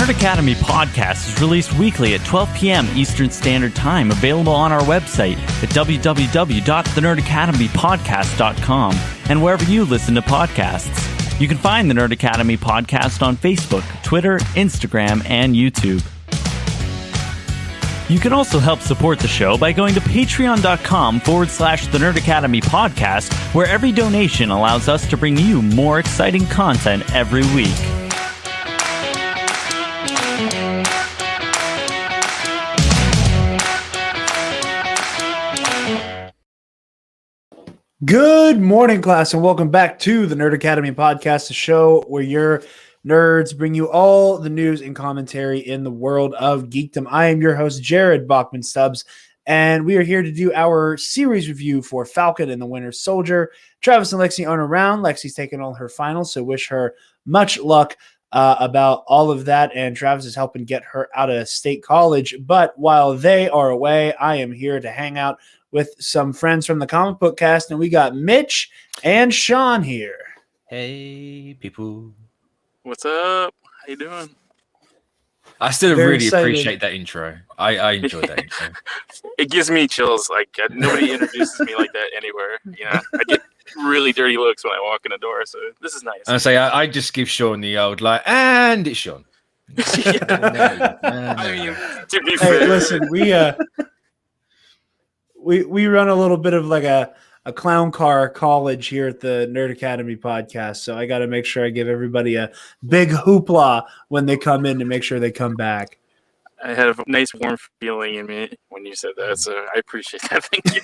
Nerd Academy Podcast is released weekly at 12 p.m. Eastern Standard Time, available on our website at www.thenerdacademypodcast.com and wherever you listen to podcasts. You can find the Nerd Academy Podcast on Facebook, Twitter, Instagram, and YouTube. You can also help support the show by going to patreon.com/The Nerd Academy Podcast, where every donation allows us to bring you more exciting content every week. Good morning, class, and welcome back to the Nerd Academy Podcast, a show where your nerds bring you all the news and commentary in the world of geekdom. I am your host, Jarod Bachman-Stubbs, and we are here to do our series review for Falcon and the Winter Soldier. Travis and Lexi aren't around. Lexi's taking all her finals, so wish her much luck about all of that, and Travis is helping get her out of state college. But while they are away, I am here to hang out with some friends from the ComicBookCast, and we got Mitch and Shawn here. Hey, people. What's up? How you doing? I still Very really excited. appreciate that intro. I enjoyed that intro. It gives me chills. Like, nobody introduces me like that anywhere. You know, I get really dirty looks when I walk in the door, so this is nice. And I say, I just give Shawn the old, like, and it's Shawn. I mean, to be Hey, fair, listen, we run a little bit of like a clown car college here at the Nerd Academy Podcast, so I got to make sure I give everybody a big hoopla when they come in to make sure they come back. I had a nice warm feeling in me when you said that, so I appreciate that. Thank you.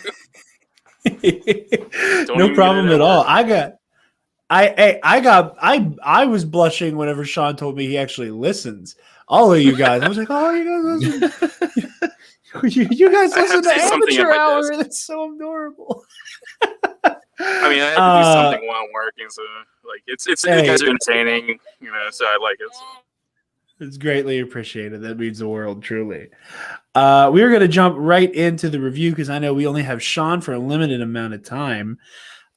No problem at all. I was blushing whenever Shawn told me he actually listens. All of you guys, I was like, oh, you guys listen. You guys listen to Amateur Hour. That's so adorable. I mean, I have to do something while I'm working, so like you guys are entertaining, you know, so I like it. So. It's greatly appreciated. That means the world, truly. We're going to jump right into the review because I know we only have Shawn for a limited amount of time.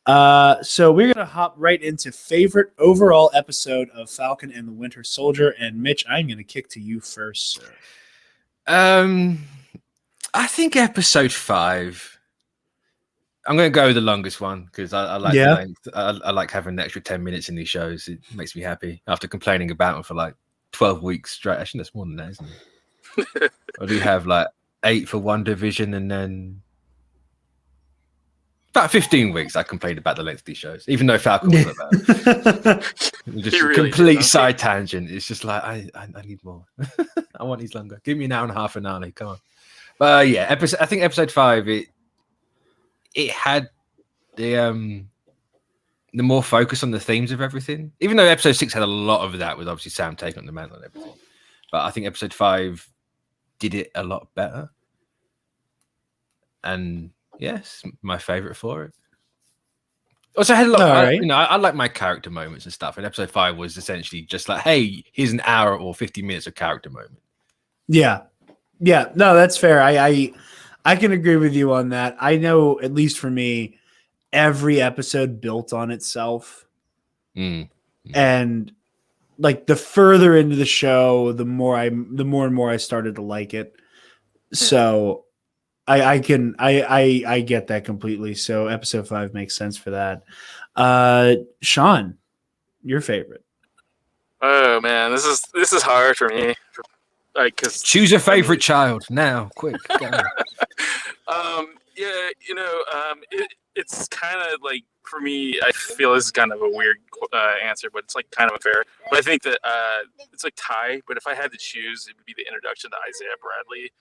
So we're going to hop right into favorite overall episode of Falcon and the Winter Soldier. And Mitch, I'm going to kick to you first, sir. I think episode 5. I'm going to go with the longest one because I like the length. I like having an extra 10 minutes in these shows. It makes me happy after complaining about them for like 12 weeks straight. Actually, that's more than that, isn't it? I do have like 8 for one division and then about 15 weeks I complained about the length of these shows, even though Falcon wasn't about just a really complete side tangent. It's just like, I need more. I want these longer. Give me an hour and a half finale. Come on. But yeah, I think episode 5, it had the more focus on the themes of everything. Even though episode 6 had a lot of that with obviously Sam taking on the mantle and everything. But I think episode 5 did it a lot better. And yes, my favorite for it. Also, I had a lot. I like my character moments and stuff. And episode 5 was essentially just like, hey, here's an hour or 50 minutes of character moment. Yeah. No, that's fair. I can agree with you on that. I know, at least for me, every episode built on itself. And like the further into the show, the more and more I started to like it. So I get that completely. So episode 5 makes sense for that. Shawn, your favorite? Oh man, this is hard for me. Like, cause choose a favorite child now, quick. It's kind of like, for me, I feel this is kind of a weird answer, but it's like kind of unfair. But I think that it's like tie. But if I had to choose, it would be the introduction to Isaiah Bradley,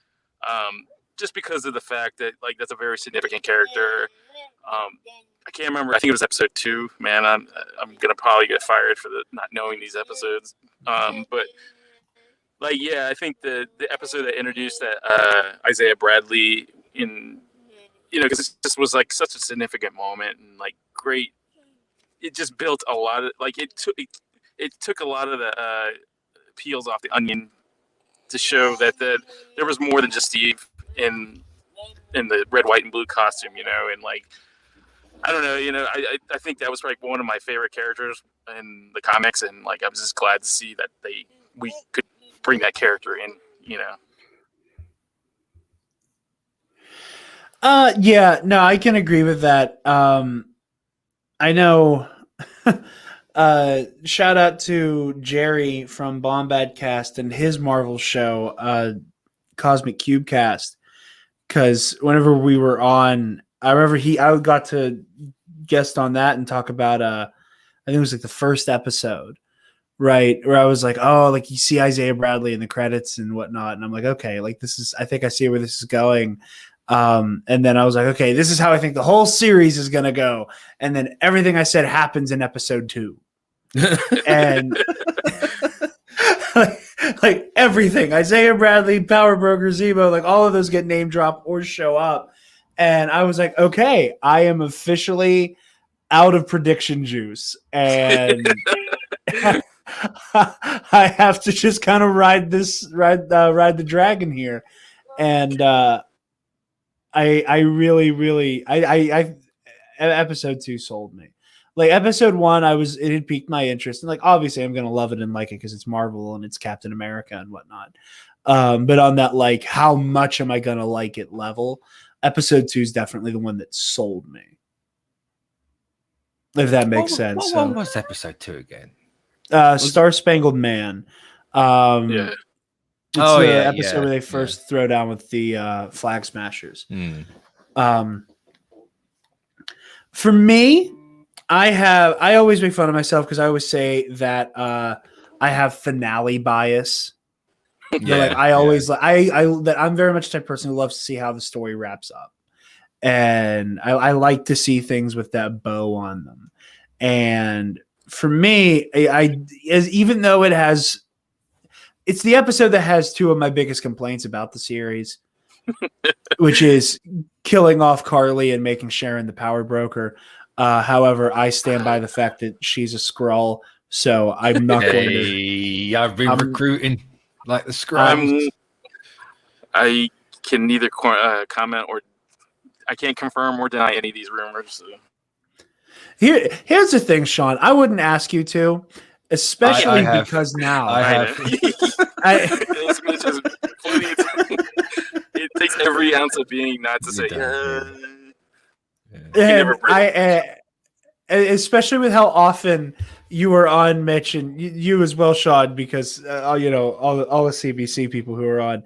just because of the fact that like that's a very significant character. I can't remember. I think it was episode 2. Man, I'm gonna probably get fired for not knowing these episodes. But like, yeah, I think the episode that introduced that Isaiah Bradley in, you know, because it just was like such a significant moment and like great. It just built a lot of like it took a lot of the peels off the onion to show that there was more than just Steve in the red, white, and blue costume, you know, and like I don't know, you know, I think that was like one of my favorite characters in the comics, and like I was just glad to see that we could bring that character in. Yeah, no, I can agree with that. I know. Shout out to Jerry from Bombadcast and his Marvel show, Cosmic Cubecast, because whenever we were on, I remember I got to guest on that and talk about I think it was like the first episode, right, where I was like, oh, like you see Isaiah Bradley in the credits and whatnot, and I'm like, okay, like I think I see where this is going. And then I was like, okay, this is how I think the whole series is gonna go, and then everything I said happens in episode 2. And like everything, Isaiah Bradley, Power Broker, Zemo, like all of those get name dropped or show up, and I was like, okay, I am officially out of prediction juice, and I have to just kind of ride the dragon here, and I really episode 2 sold me. Like episode 1, it had piqued my interest, and like obviously I'm gonna love it and like it because it's Marvel and it's Captain America and whatnot. But on that, like, how much am I gonna like it level, episode 2 is definitely the one that sold me. If that makes sense. What one was episode 2 again? Star Spangled Man. Yeah. It's the episode where they first throw down with the Flag Smashers. For me, I always make fun of myself because I always say that I have finale bias. That I'm very much the type of person who loves to see how the story wraps up, and I like to see things with that bow on them. And for me, even though it's the episode that has 2 of my biggest complaints about the series, which is killing off Carly and making Sharon the power broker. However, I stand by the fact that she's a Skrull, so I'm not going to. I've been recruiting like the Skrulls. I can neither comment or I can't confirm or deny any of these rumors. So. Here's the thing, Sean. I wouldn't ask you to, especially because now I have. It takes every ounce of being not to say. Especially with how often you were on, Mitch, and you as well, Sean, because all the CBC people who are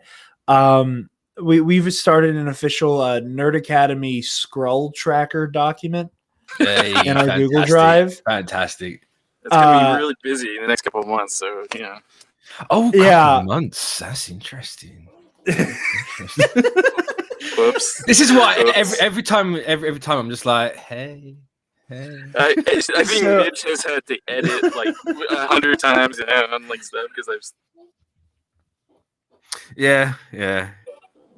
on. We've started an official Nerd Academy Skrull tracker document in our Google Drive. Fantastic. It's gonna be really busy in the next couple of months. So yeah. Oh, couple of months. That's interesting. Whoops. This is why every time I'm just like, hey. I think Mitch has had to edit like 100 times and like stuff because Yeah.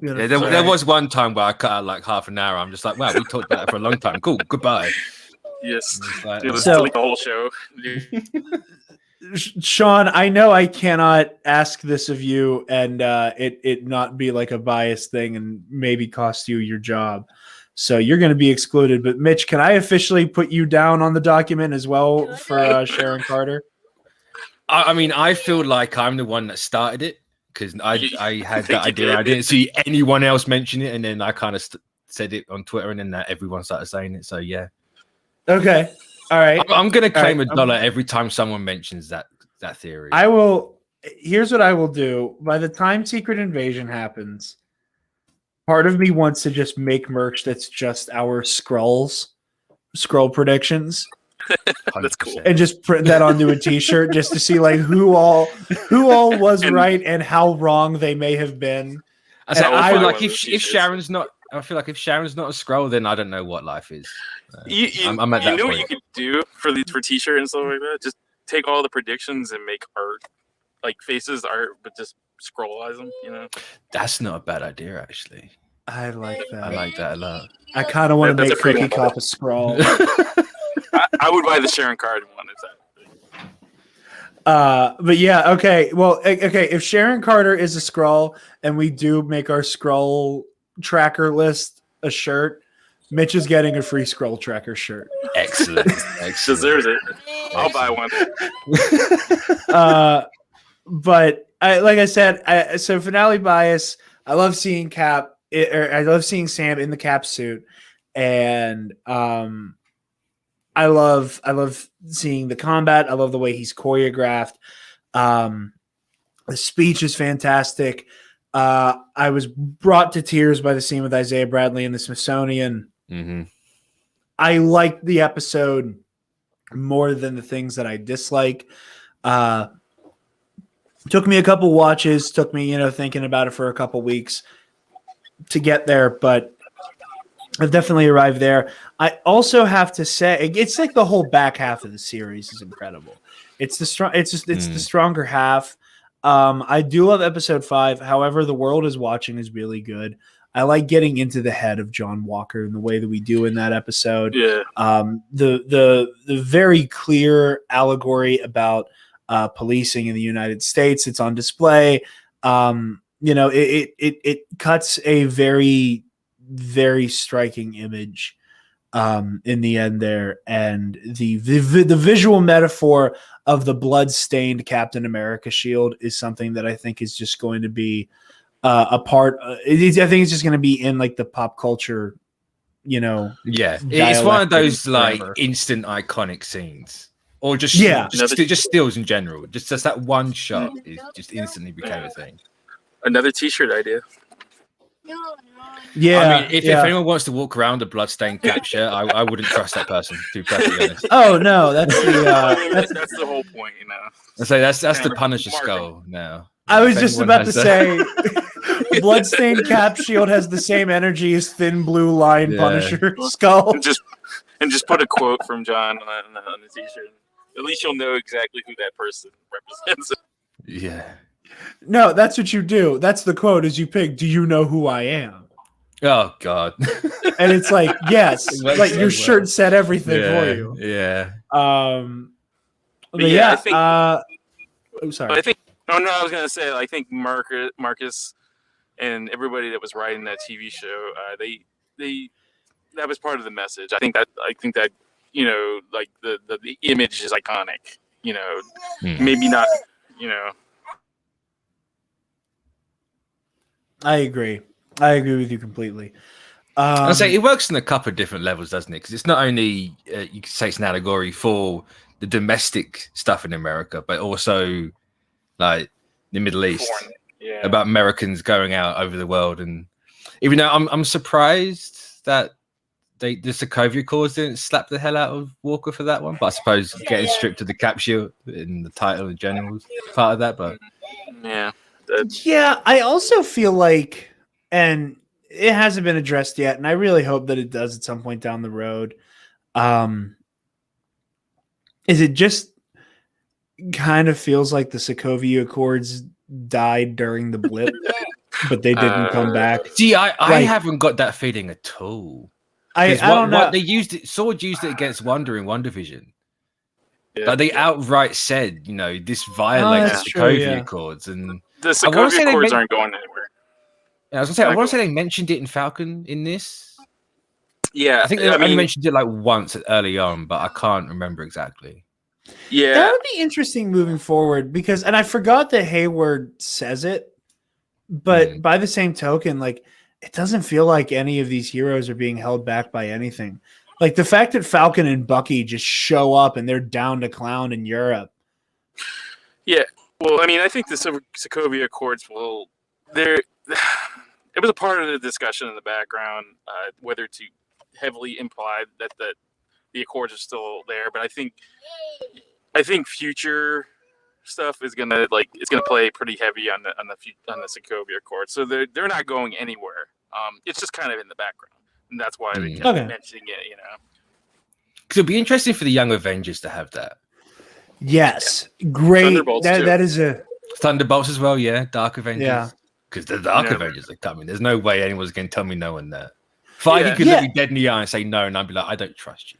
There was one time where I cut out like half an hour. I'm just like, wow, we talked about that for a long time. Cool, goodbye. Yes, like, it was like the whole show. Sean, I know I cannot ask this of you and it not be like a biased thing and maybe cost you your job. So you're going to be excluded. But Mitch, can I officially put you down on the document as well for Sharon Carter? I mean, I feel like I'm the one that started it because I had that idea. I didn't see anyone else mention it, and then I kind of said it on Twitter, and then everyone started saying it. So yeah. Okay. All right. I'm going to claim $1 every time someone mentions that theory. I will. Here's what I will do. By the time Secret Invasion happens, part of me wants to just make merch that's just our Skrull predictions. That's cool. And just print that onto a T-shirt just to see like who all was right and how wrong they may have been. I feel like if Sharon's not a Skrull, then I don't know what life is. I'm at that point. What you could do for T-shirt and stuff like that? Just take all the predictions and make art, like faces art, but just scrollize them. That's not a bad idea, actually. I like that. I like that a lot. I kind of want to make Cookie Cop a Skrull. I would buy the Sharon Carter one if that. But yeah, okay. Well, okay. If Sharon Carter is a Skrull and we do make our Skrull tracker list a shirt, Mitch is getting a free Skrull tracker shirt. Excellent. Deserves it. I'll buy one. But like I said, so finale bias. I love seeing I love seeing Sam in the Cap suit, and I love seeing the combat. I love the way he's choreographed. The speech is fantastic. I was brought to tears by the scene with Isaiah Bradley and the Smithsonian. Mm-hmm. I liked the episode more than the things that I dislike. Took me a couple watches, took me, thinking about it for a couple weeks to get there, but I've definitely arrived there. I also have to say, it's like the whole back half of the series is incredible. It's the stronger half. I do love episode 5. However, the world is watching is really good. I like getting into the head of John Walker and the way that we do in that episode. Yeah. The very clear allegory about policing in the United States. It's on display. It cuts a very, very striking image in the end there, and the visual metaphor of the blood-stained Captain America shield is something that I think is just going to be a part. I think it's just going to be in like the pop culture. Yeah, it's one of those like forever. instant iconic scenes. Or just stills in general. Just that one shot is just instantly became a thing. Another T-shirt idea. Yeah. I mean, if anyone wants to walk around a bloodstained Cap shirt, I wouldn't trust that person, to be perfectly honest. Oh no, that's That's the whole point, I say that's the Punisher skull now. I was just about to say, bloodstained Cap shield has the same energy as thin blue line Punisher skull. And just put a quote from John on the T-shirt. At least you'll know exactly who that person represents. Yeah. No, that's what you do. That's the quote is you pick, do you know who I am? Oh, God. And it's like, yes. Like your shirt said everything for you. Yeah. I think I was going to say, I think Marcus and everybody that was writing that TV show, they that was part of the message. I think that like the image is iconic. Maybe not. I agree with you completely. I'll say it works on a couple of different levels, doesn't it? Because it's not only you could say it's an allegory for the domestic stuff in America, but also like the Middle East, about Americans going out over the world. And even though I'm surprised that the Sokovia Accords didn't slap the hell out of Walker for that one, but I suppose getting stripped of the Cap shield in the title in general was part of that. But I also feel like, and it hasn't been addressed yet, and I really hope that it does at some point down the road. Is it just kind of feels like the Sokovia Accords died during the blip, but they didn't come back? See, I haven't got that feeling at all. I don't know. They used it. Sword used it against Wonder in WandaVision. Yeah. Like they outright said, this violates the Sokovia Accords, and the Sokovia Accords aren't going anywhere. Yeah, I was gonna say, I want to say they mentioned it in Falcon in this. Yeah, I think they only mentioned it like once early on, but I can't remember exactly. Yeah, that would be interesting moving forward and I forgot that Hayward says it, but by the same token, like it doesn't feel like any of these heroes are being held back by anything. Like the fact that Falcon and Bucky just show up and they're down to clown in Europe. Yeah, well, I think the Sokovia Accords it was a part of the discussion in the background, whether to heavily imply that the Accords are still there, but I think future stuff is gonna play pretty heavy on the Sokovia Accords. So they're not going anywhere. It's just kind of in the background, and that's why they kept mentioning it. Because it'd be interesting for the Young Avengers to have that. Yes, great. Thunderbolts that is a Thunderbolts as well. Yeah, Dark Avengers. Yeah, because the Dark Avengers are coming. There's no way anyone's going to tell me no on that. Feige could look me dead in the eye and say no, and I'd be like, I don't trust you.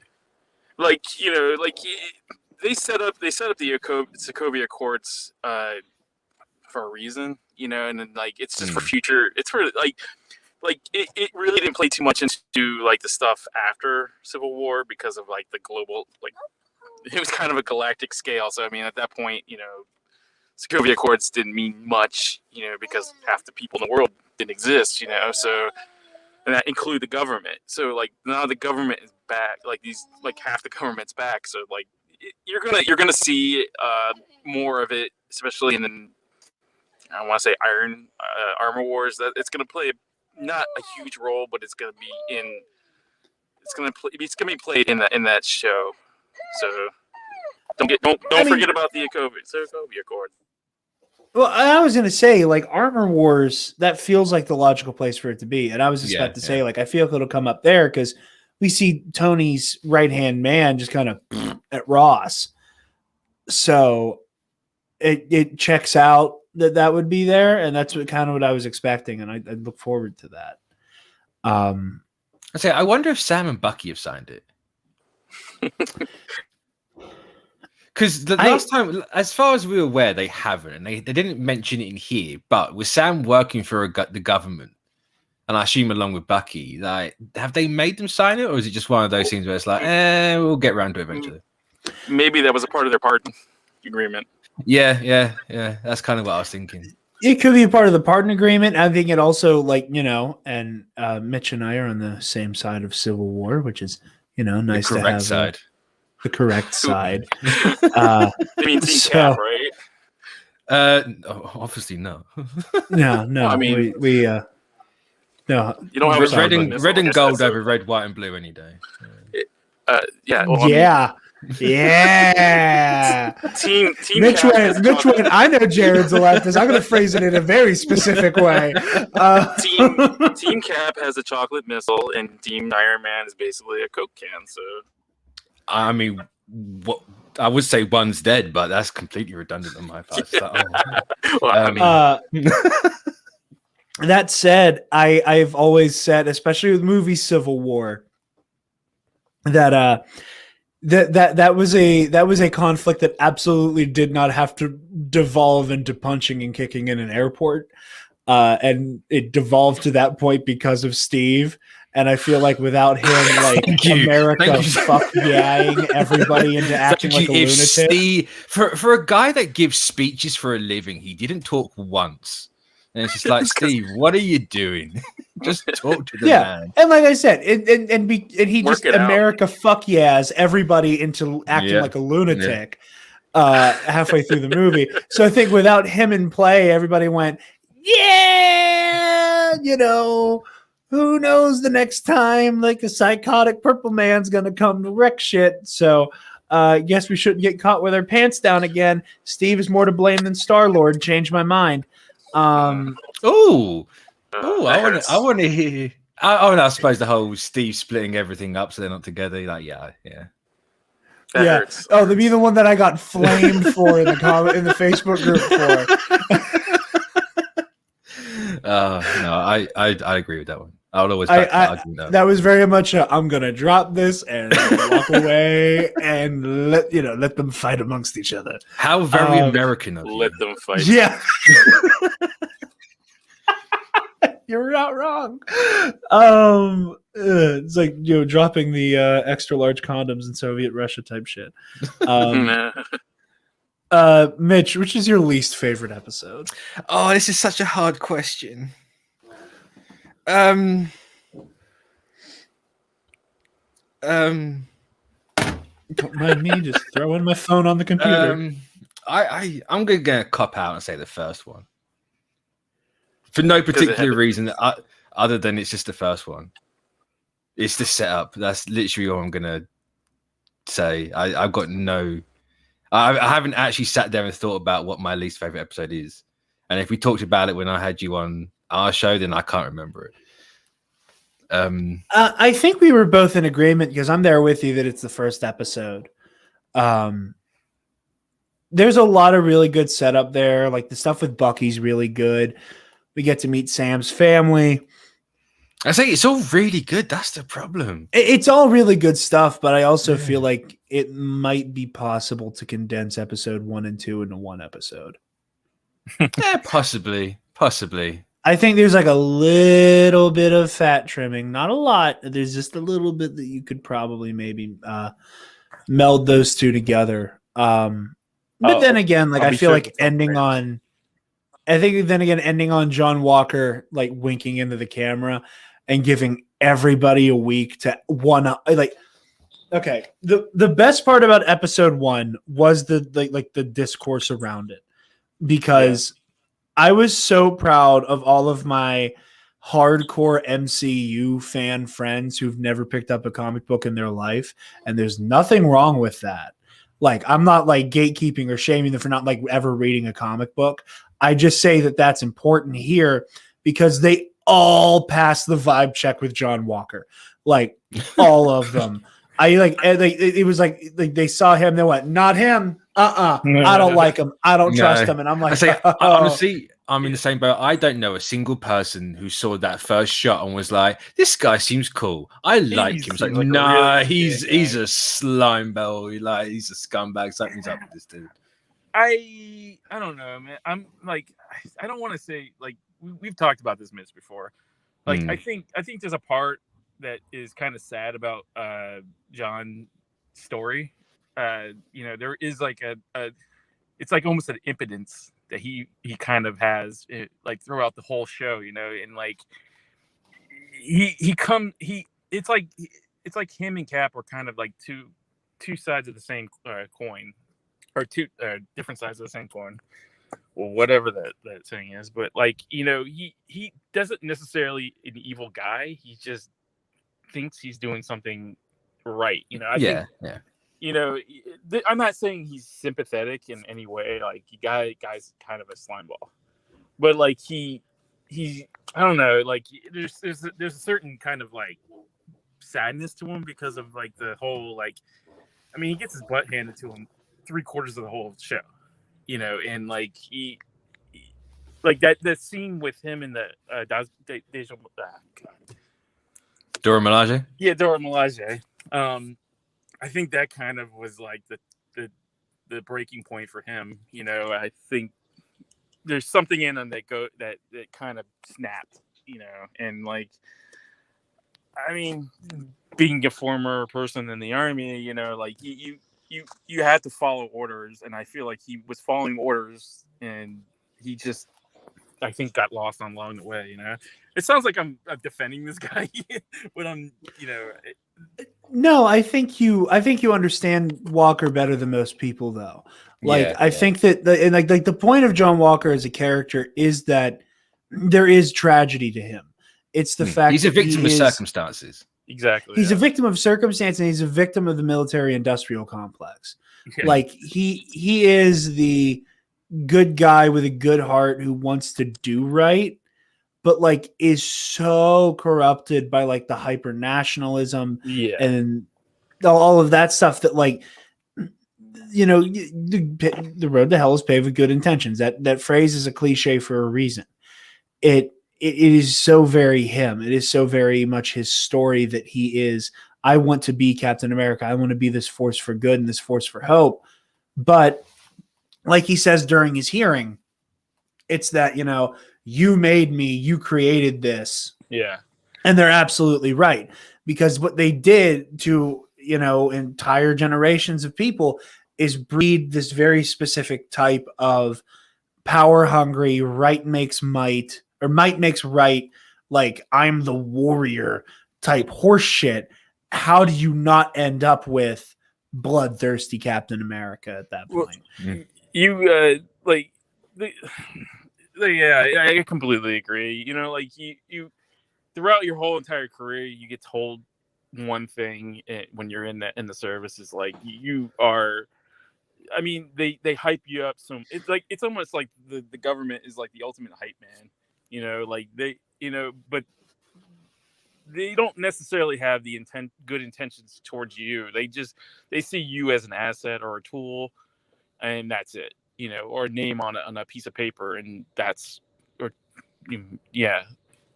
They set up the Sokovia Accords for a reason, and then it's just for future. It's for it really didn't play too much into the stuff after Civil War because of the global it was kind of a galactic scale. So at that point, Sokovia Accords didn't mean much, because half the people in the world didn't exist, so, and that include the government. So like now the government is back, like half the government's back. So like you're gonna see more of it, especially in the, I want to say Armor Wars. That it's gonna play not a huge role, but it's gonna be played in that show. So don't forget about the Sokovia Accord. Well, I was going to say, like, Armor Wars, that feels like the logical place for it to be. And I was just about to say, like, I feel like it'll come up there because we see Tony's right-hand man just kind of at Ross. So it checks out that would be there, and that's what I was expecting, and I look forward to that. I wonder if Sam and Bucky have signed it. Because the last time, as far as we were aware, they haven't, and they didn't mention it in here. But with Sam working for the government, and I assume along with Bucky, like, have they made them sign it, or is it just one of those things where it's like, we'll get around to it eventually? Maybe that was a part of their pardon agreement. Yeah. That's kind of what I was thinking. It could be a part of the pardon agreement. I think it also, like, and Mitch and I are on the same side of Civil War, which is, nice to have. Side. The correct side. I mean, Team Cap, right? Obviously no. No. I mean, we no. You don't have red and gold over red, white, and blue any day. Yeah. Well, yeah. Team Mitch Cap went. I know Jared's a leftist. I'm going to phrase it in a very specific way. Team Cap has a chocolate missile, and Team Iron Man is basically a Coke can. So. I mean, what I would say one's dead, but that's completely redundant on my part. That said, I've always said, especially with movie Civil War, that that was a conflict that absolutely did not have to devolve into punching and kicking in an airport, and it devolved to that point because of Steve. And I feel like without him, like America fuck-yaing everybody into acting like a lunatic. Steve, for a guy that gives speeches for a living, he didn't talk once. And it's just like, Steve, what are you doing? Just talk to the man. And like I said, and he just America fuck-yas everybody into acting like a lunatic halfway through the movie. So I think without him in play, everybody went, who knows the next time like a psychotic purple man's gonna come to wreck shit. So guess we shouldn't get caught with our pants down again. Steve is more to blame than Star-Lord. Changed my mind. I want to hear. I suppose the whole Steve splitting everything up so they're not together. Like, yeah. That hurts. Oh, to be the one that I got flamed for in the Facebook group for. No, I agree with that one. I would always argue that. That was very much I'm gonna drop this and walk away and let them fight amongst each other. How very American of you. Let them fight. Yeah. You're not wrong. It's like dropping the extra large condoms in Soviet Russia type shit. Mitch, which is your least favorite episode? Oh, this is such a hard question. Don't mind me just throwing my phone on the computer. I'm gonna get a cop out and say the first one for no particular reason other than it's just the first one. It's the setup. That's literally all I'm gonna say. I've got no. I haven't actually sat there and thought about what my least favorite episode is. And if we talked about it when I had you on our show, then I can't remember it. I think we were both in agreement because I'm there with you that it's the first episode. There's a lot of really good setup there. Like the stuff with Bucky's really good. We get to meet Sam's family. I say it's all really good. That's the problem. It's all really good stuff, but I also feel like it might be possible to condense episode 1 and 2 into one episode. Yeah, possibly. I think there's like a little bit of fat trimming, not a lot. There's just a little bit that you could probably maybe meld those two together. But then again, like I'll I be feel sure like to tell ending fans. ending on John Walker like winking into the camera and giving everybody a week to like. Okay, the best part about episode 1 was the discourse around it, because I was so proud of all of my hardcore MCU fan friends who've never picked up a comic book in their life, and there's nothing wrong with that. Like, I'm not like gatekeeping or shaming them for not like ever reading a comic book. I just say that that's important here because they all passed the vibe check with John Walker, like all of them. It was like they saw him, they went, not him. I don't like him. I don't trust him. And I'm like, honestly, I'm in the same boat. I don't know a single person who saw that first shot and was like, "This guy seems cool. I like him." It's like, like a nah, really he's a slime bell. He's a scumbag. Something's up with this dude. I don't know, man. I'm like, I don't want to say, like, we've talked about this, Mitch, before. Like, I think there's a part that is kind of sad about John's story. There is like it's like almost an impotence that he kind of has like throughout the whole show, and like it's like him and Cap are kind of like two sides of the same coin, or two different sides of the same coin, or whatever that saying is. But like, he doesn't necessarily an evil guy. He just thinks he's doing something right. I think, I'm not saying he's sympathetic in any way. Like, guy's kind of a slimeball, but like he I don't know. Like, there's a certain kind of like sadness to him because of like the whole, like, I mean, he gets his butt handed to him 3/4 of the whole show, and like he like that scene with him in the Dora Milaje? Yeah, Dora Milaje. I think that kind of was like the breaking point for him. I think there's something in him that kind of snapped. And like, I mean, being a former person in the army, like you had to follow orders, and I feel like he was following orders, and he just, I think, got lost along the way. It sounds like I'm defending this guy, but I'm, No, I think you understand Walker better than most people, though. Like, Yeah, I think that the point of John Walker as a character is that there is tragedy to him. It's the fact he's a that victim of circumstances. Exactly. He's a victim of circumstance, and he's a victim of the military-industrial complex. Yeah. Like, he is the good guy with a good heart who wants to do right, but like is so corrupted by like the hyper nationalism and all of that stuff that, like, the road to hell is paved with good intentions. That phrase is a cliche for a reason. It is so very him. It is so very much his story that he is, I want to be Captain America. I want to be this force for good and this force for hope. But like he says during his hearing, it's that, you made me, you created this. Yeah. And they're absolutely right, because what they did to, entire generations of people is breed this very specific type of power hungry, right makes might, or might makes right. Like, I'm the warrior type horse shit. How do you not end up with bloodthirsty Captain America at that point? I completely agree. Like you throughout your whole entire career, you get told one thing when you're in the service is like, you are. I mean, they hype you up. So it's almost like the government is like the ultimate hype man. Like they, but they don't necessarily have the good intentions towards you. They see you as an asset or a tool, and that's it. Or a name on a piece of paper, and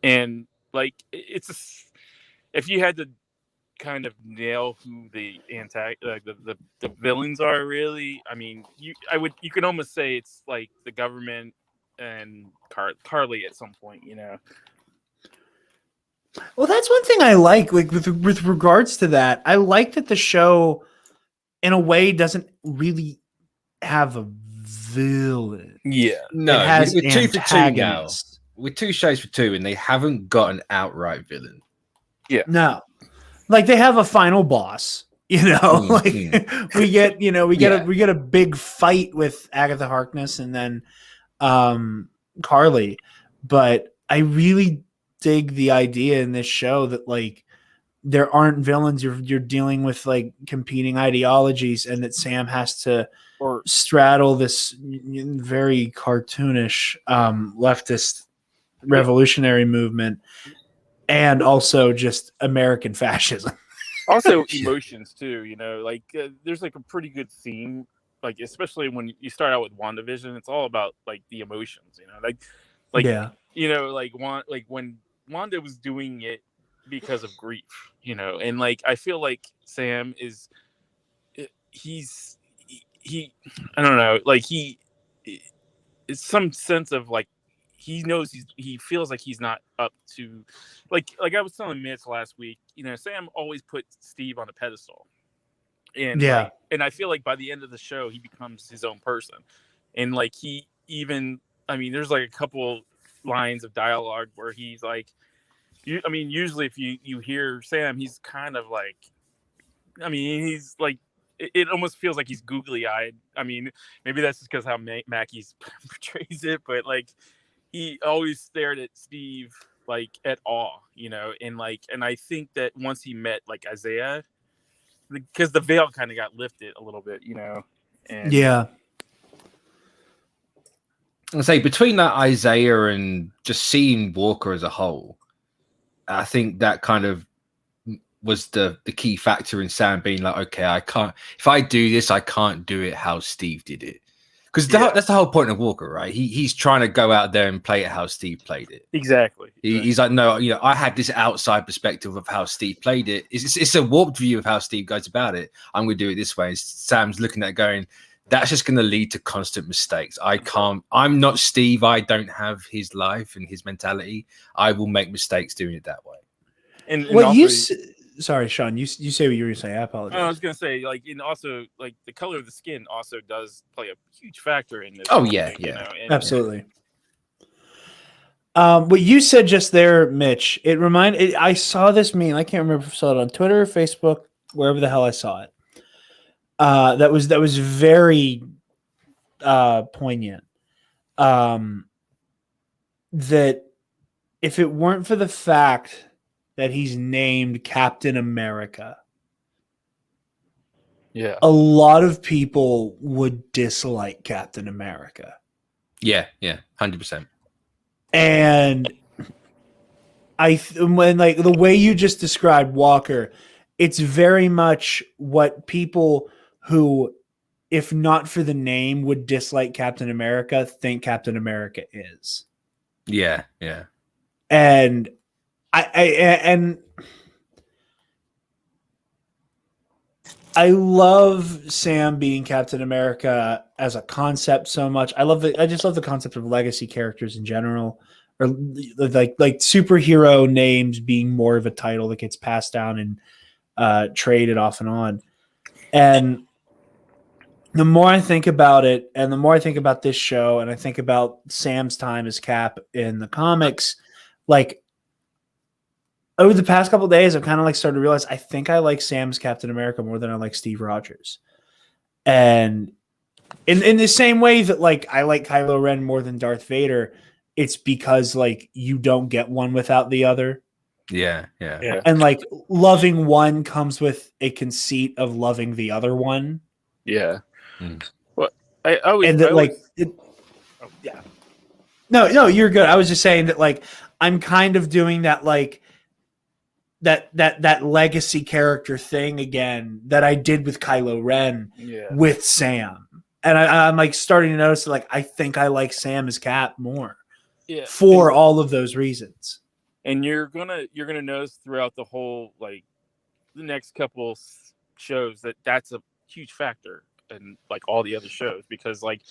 and like if you had to kind of nail who the the villains are, really, I mean, you could almost say it's like the government and Carly at some point. Well, that's one thing I like with regards to that. I like that the show, in a way, doesn't really have a villain. Yeah. No, it has we're 2 for 2 now. antagonists. We're 2 shows for 2, and they haven't got an outright villain. No, like they have a final boss. We get a big fight with Agatha Harkness and then Carly, but I really dig the idea in this show that like there aren't villains. You're dealing with like competing ideologies, and that Sam has to straddle this very cartoonish leftist revolutionary movement and also just American fascism. Also emotions too, like there's like a pretty good theme, like especially when you start out with WandaVision, it's all about like the emotions, like when Wanda was doing it because of grief, and like I feel like Sam is I don't know, like it's some sense of like he knows he feels like he's not up to like I was telling Mitch last week, Sam always put Steve on a pedestal. And and I feel like by the end of the show he becomes his own person. And like there's like a couple lines of dialogue where he's like usually if you hear Sam, he's kind of like he's like it almost feels like he's googly-eyed. Maybe that's just because how Mackey's portrays it, but like he always stared at Steve like at awe, and I think that once he met like Isaiah, because the veil kind of got lifted a little bit, and I say between that Isaiah and just seeing Walker as a whole, I think that kind of was the key factor in Sam being like, okay, I can't, if I do this, I can't do it how Steve did it. Because that's the whole point of Walker, right? He's trying to go out there and play it how Steve played it. Exactly. He's like, no, I had this outside perspective of how Steve played it. It's a warped view of how Steve goes about it. I'm going to do it this way. And Sam's looking at it going, that's just going to lead to constant mistakes. I'm not Steve. I don't have his life and his mentality. I will make mistakes doing it that way. And sorry, Sean, you say what you were saying. I apologize. I was going to say, like, and also, like, the color of the skin also does play a huge factor in this. Oh, yeah, absolutely. What you said just there, Mitch, I saw this meme. I can't remember if I saw it on Twitter, Facebook, wherever the hell I saw it. That was very poignant. That if it weren't for the fact that he's named Captain America, a lot of people would dislike Captain America. Yeah, 100%. And when like the way you just described Walker, it's very much what people who, if not for the name, would dislike Captain America think Captain America is. Yeah. And I love Sam being Captain America as a concept so much. I just love the concept of legacy characters in general, or like superhero names being more of a title that gets passed down and traded off and on. And the more I think about it, and the more I think about this show, and I think about Sam's time as Cap in the comics, like over the past couple of days, I've kind of like started to realize I think I like Sam's Captain America more than I like Steve Rogers. And in the same way that like I like Kylo Ren more than Darth Vader, it's because like you don't get one without the other. Yeah. And like loving one comes with a conceit of loving the other one. Yeah. Well, No, you're good. I was just saying that like I'm kind of doing that like that legacy character thing again that I did with Kylo Ren with Sam. And I'm like starting to notice that, like I think I like Sam as Cap more. Yeah. For all of those reasons. And you're gonna notice throughout the whole like the next couple shows that's a huge factor in like all the other shows, because like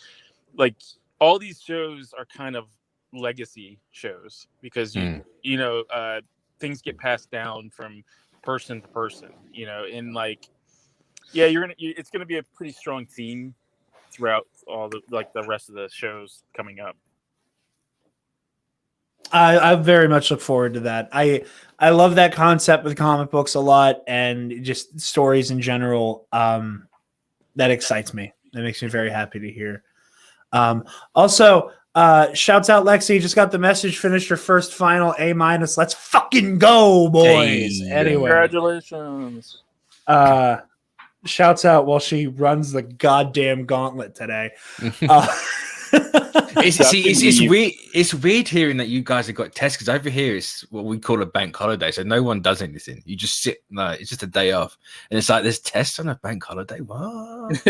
all these shows are kind of legacy shows because things get passed down from person to person, and like it's gonna be a pretty strong theme throughout all the rest of the shows coming up. I very much look forward to that. I love that concept with comic books a lot, and just stories in general. That excites me. That makes me very happy to hear. Also, shouts out Lexi. Just got the message. Finished her first final A-. Let's fucking go, boys. Hey, anyway, Congratulations. Shouts out while she runs the goddamn gauntlet today. It's weird. It's weird hearing that you guys have got tests, because over here it's what we call a bank holiday, so no one does anything. You just sit. No, it's just a day off, and it's like there's tests on a bank holiday. What?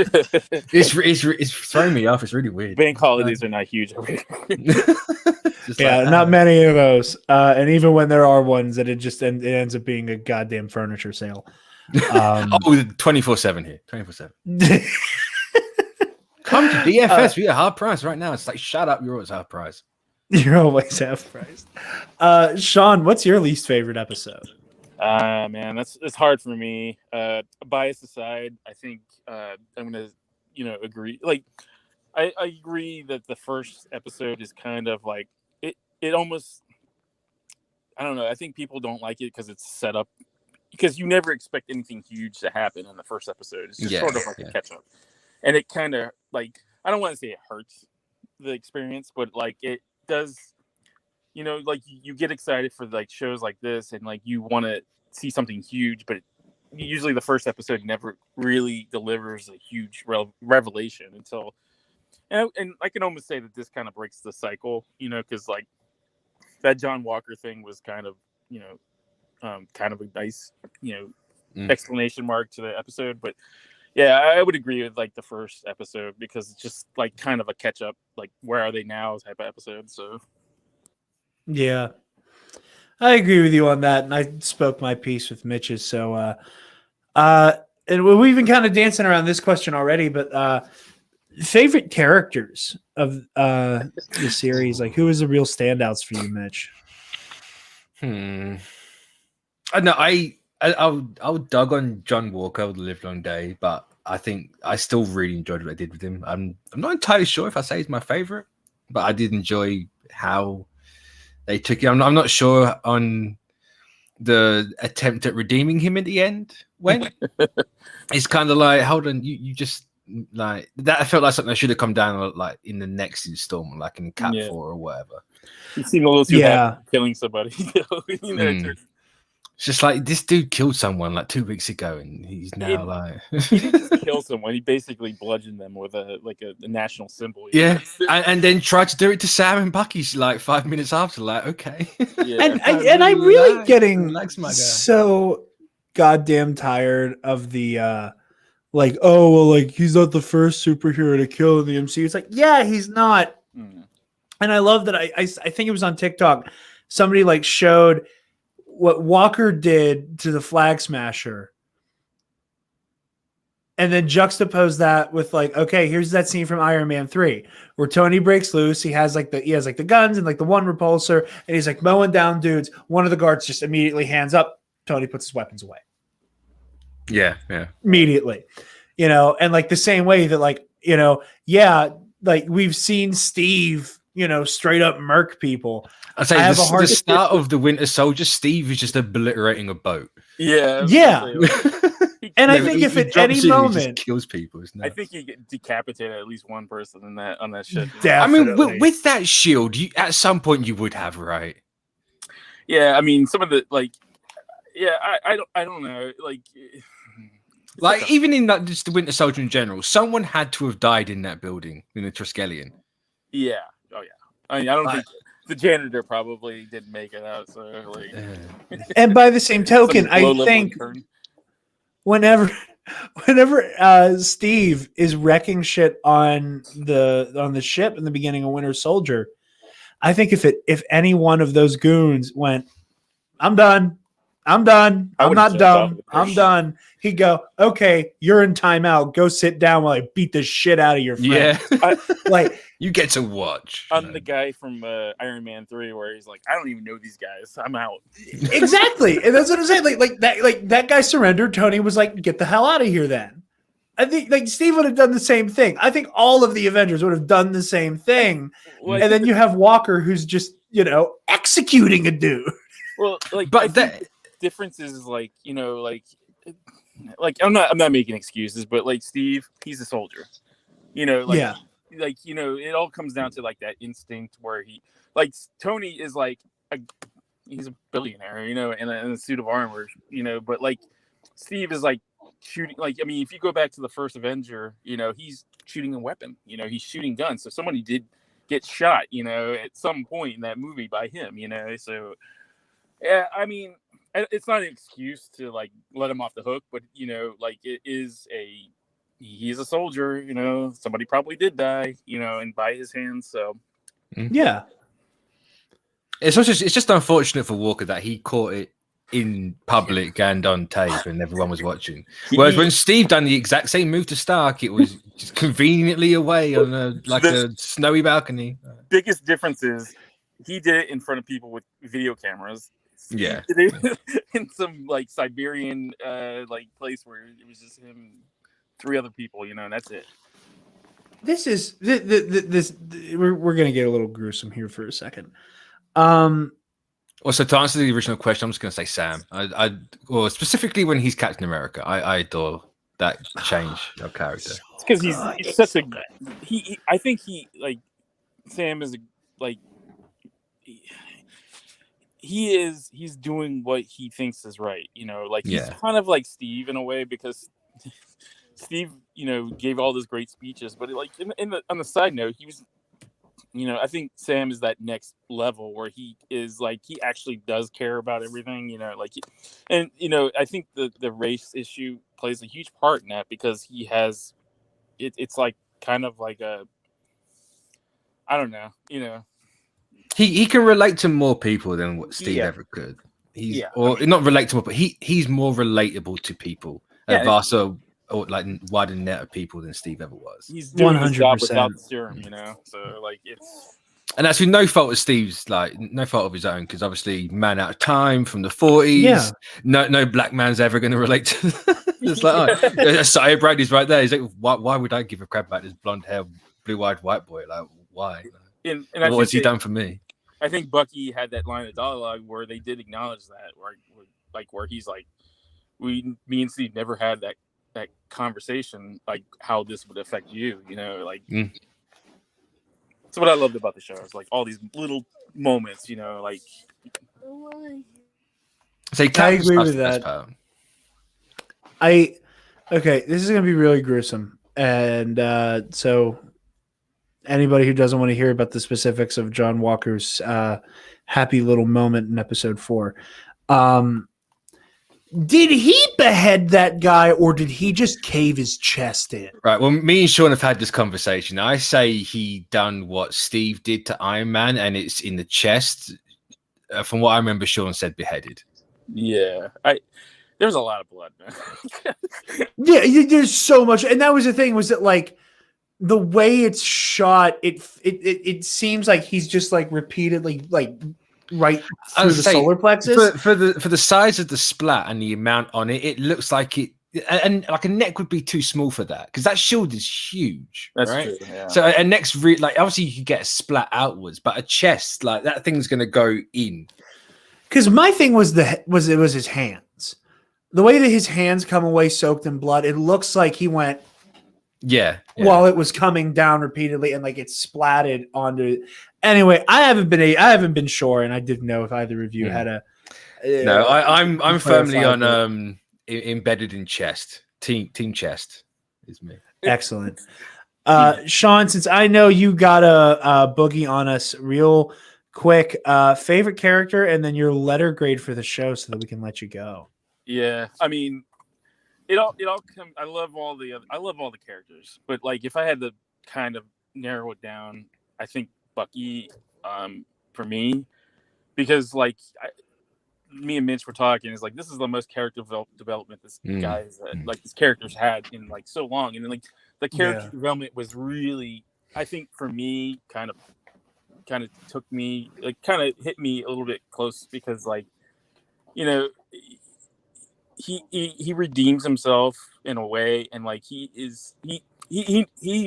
it's throwing me off. It's really weird. Bank holidays are not huge. Yeah, not many of those. And even when there are ones, that it ends up being a goddamn furniture sale. 24/7 here. 24/7. Come to DFS. We are half price right now. It's like, shut up. You're always half price. You're always half price. Sean, what's your least favorite episode? Man, it's hard for me. Bias aside, I think I'm gonna, agree. Like, I agree that the first episode is kind of like it almost. I don't know. I think people don't like it because it's set up, because you never expect anything huge to happen in the first episode. It's just sort of like a catch up. And it kind of, like, I don't want to say it hurts the experience, but, like, it does, like, you get excited for, like, shows like this, and, like, you want to see something huge, but usually the first episode never really delivers a huge revelation until, and I can almost say that this kind of breaks the cycle, because, like, that John Walker thing was kind of, kind of a nice, explanation mark to the episode, but yeah, I would agree with like the first episode, because it's just like kind of a catch up, like where are they now type of episode. So yeah, I agree with you on that, and I spoke my piece with Mitch's. So, and we've been kind of dancing around this question already, but favorite characters of the series, like who is the real standouts for you, Mitch? I know I'll dug on John Walker with the Live Long Day, but I think I still really enjoyed what I did with him. I'm not entirely sure if I say he's my favorite, but I did enjoy how they took it. I'm not sure on the attempt at redeeming him at the end. When it's kind of like, hold on, you just like that. I felt like something that should have come down like in the next installment, like in Cap 4 or whatever. You seem a little too happy killing somebody. It's just like, this dude killed someone like 2 weeks ago, and he's now like he didn't just kill someone. He basically bludgeoned them with a national symbol. Yeah, and then tried to do it to Sam and Bucky's like 5 minutes after. Like, okay, yeah. and I'm really getting so goddamn tired of the like, oh well, like he's not the first superhero to kill in the MCU. It's like, yeah, he's not. And I love that. I think it was on TikTok. Somebody like showed what Walker did to the Flag Smasher, and then juxtapose that with like, okay, here's that scene from Iron Man 3 where Tony breaks loose. He has like the guns and like the one repulsor, and he's like mowing down dudes. One of the guards just immediately hands up. Tony puts his weapons away. Yeah. Immediately, and like the same way that like, like we've seen Steve, straight up murk people. I'd say the start of the Winter Soldier, Steve is just obliterating a boat. Yeah. And I think if at any moment kills people, I think he decapitated at least one person on that ship. Definitely. I mean, with that shield, at some point you would have, right? Yeah, I mean, some of the like, yeah, I don't know, like even in that, just the Winter Soldier in general, someone had to have died in that building in the Triskelion. Yeah. Oh yeah. I mean, I don't think the janitor probably didn't make it out. So like, and by the same token, I think whenever Steve is wrecking shit on the ship in the beginning of Winter Soldier, I think if any one of those goons went, I'm done. I'm not dumb. I'm done. He'd go, okay, you're in timeout. Go sit down while I beat the shit out of your friend. Yeah. You get to watch. I'm the guy from Iron Man 3 where he's like, I don't even know these guys. I'm out. Exactly. And that's what I'm saying. Like that guy surrendered. Tony was like, get the hell out of here then. I think like Steve would have done the same thing. I think all of the Avengers would have done the same thing. Well, And then you have Walker who's just, executing a dude. Well, like, But I think the difference is like, like I'm not making excuses, but like Steve, he's a soldier. Like it all comes down to like that instinct where Tony is like he's a billionaire, in a suit of armor, but like Steve is like shooting, like, I mean, if you go back to the first Avenger, he's shooting a weapon, he's shooting guns. So somebody did get shot, at some point in that movie by him, so yeah, I mean, it's not an excuse to like let him off the hook, but like he's a soldier, somebody probably did die, and by his hands. So yeah, it's just unfortunate for Walker that he caught it in public and on tape and everyone was watching. Whereas when Steve done the exact same move to Stark, it was just conveniently away on a snowy balcony. Biggest difference is he did it in front of people with video cameras. Yeah, He did it in some like Siberian like place where it was just him, 3 other people, and that's it. This is this. We're gonna get a little gruesome here for a second. Also, to answer the original question, I'm just going to say Sam. Well, specifically when he's Captain America, I adore that change of character. It's because he's such a he. I think Sam is he's doing what he thinks is right. Like he's kind of like Steve in a way, because Steve, gave all those great speeches, but like on the side note, he was. I think Sam is that next level where he is like, he actually does care about everything, I think the race issue plays a huge part in that, because he has, it's like kind of like I don't know, He can relate to more people than what Steve ever could. Not relate to more, but he's more relatable to people. Or like wider net of people than Steve ever was. He's doing 100% his job without the serum, So like it's, and that's with no fault of Steve's, like no fault of his own, because obviously man out of time from the 40s. Yeah. No black man's ever going to relate to. It's like Saya Bradley's right there. He's like, why would I give a crap about this blonde hair, blue-eyed white boy? Like, why? And what has he done for me? I think Bucky had that line of dialogue where they did acknowledge that, where he's like, me and Steve never had that conversation, like how this would affect you, That's what I loved about the show. It's like all these little moments, like. So I agree with that. Okay, this is gonna be really gruesome, and so anybody who doesn't want to hear about the specifics of John Walker's happy little moment in episode 4, did he behead that guy, or did he just cave his chest in? Right. Well, me and Sean have had this conversation. I say he done what Steve did to Iron Man, and it's in the chest. From what I remember, Sean said beheaded. Yeah, there's a lot of blood, man. Yeah, there's so much, and that was the thing. Was that like the way it's shot? It seems like he's just like repeatedly like. Right through the solar plexus for the size of the splat and the amount on it, it looks like it, and like a neck would be too small for that, because that shield is huge. That's right? True, yeah. So a neck's like obviously you could get a splat outwards, but a chest, like that thing's gonna go in. Because my thing was it was his hands, the way that his hands come away soaked in blood. It looks like he went. Yeah. While it was coming down repeatedly and like it splatted onto. Anyway, I haven't been sure, and I didn't know if either of you had a. No, I'm firmly on embedded in chest. Team chest is me. Excellent. Sean, since I know you got a boogie on us real quick, favorite character and then your letter grade for the show so that we can let you go. Yeah, I mean, it all comes. I love all the characters, but like if I had to kind of narrow it down, I think Bucky for me, because like me and Mitch were talking, is like this is the most character development this guys like these characters had in like so long, and then like the character development was really, I think for me, kind of took me, like kind of hit me a little bit close, because like he redeems himself in a way, and like he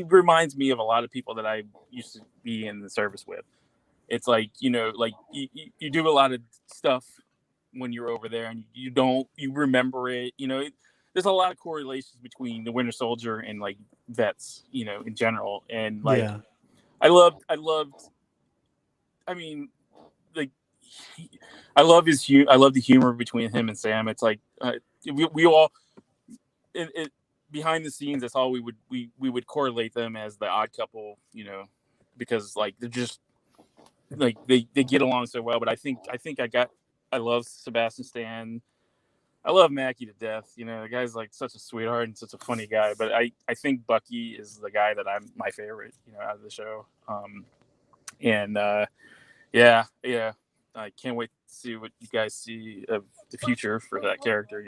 reminds me of a lot of people that I used to be in the service with. It's like, like you do a lot of stuff when you're over there, and you remember it. There's a lot of correlations between the Winter Soldier and like vets, in general. And like, Yeah. I loved. I mean, like, I love I love the humor between him and Sam. It's like we all behind the scenes. That's all we would correlate them as the odd couple, because like they're just like they get along so well. But I think I love Sebastian Stan. I love Mackie to death. The guy's like such a sweetheart and such a funny guy. But I think Bucky is the guy that I'm my favorite, out of the show. Yeah, I can't wait to see what you guys see of the future for that character.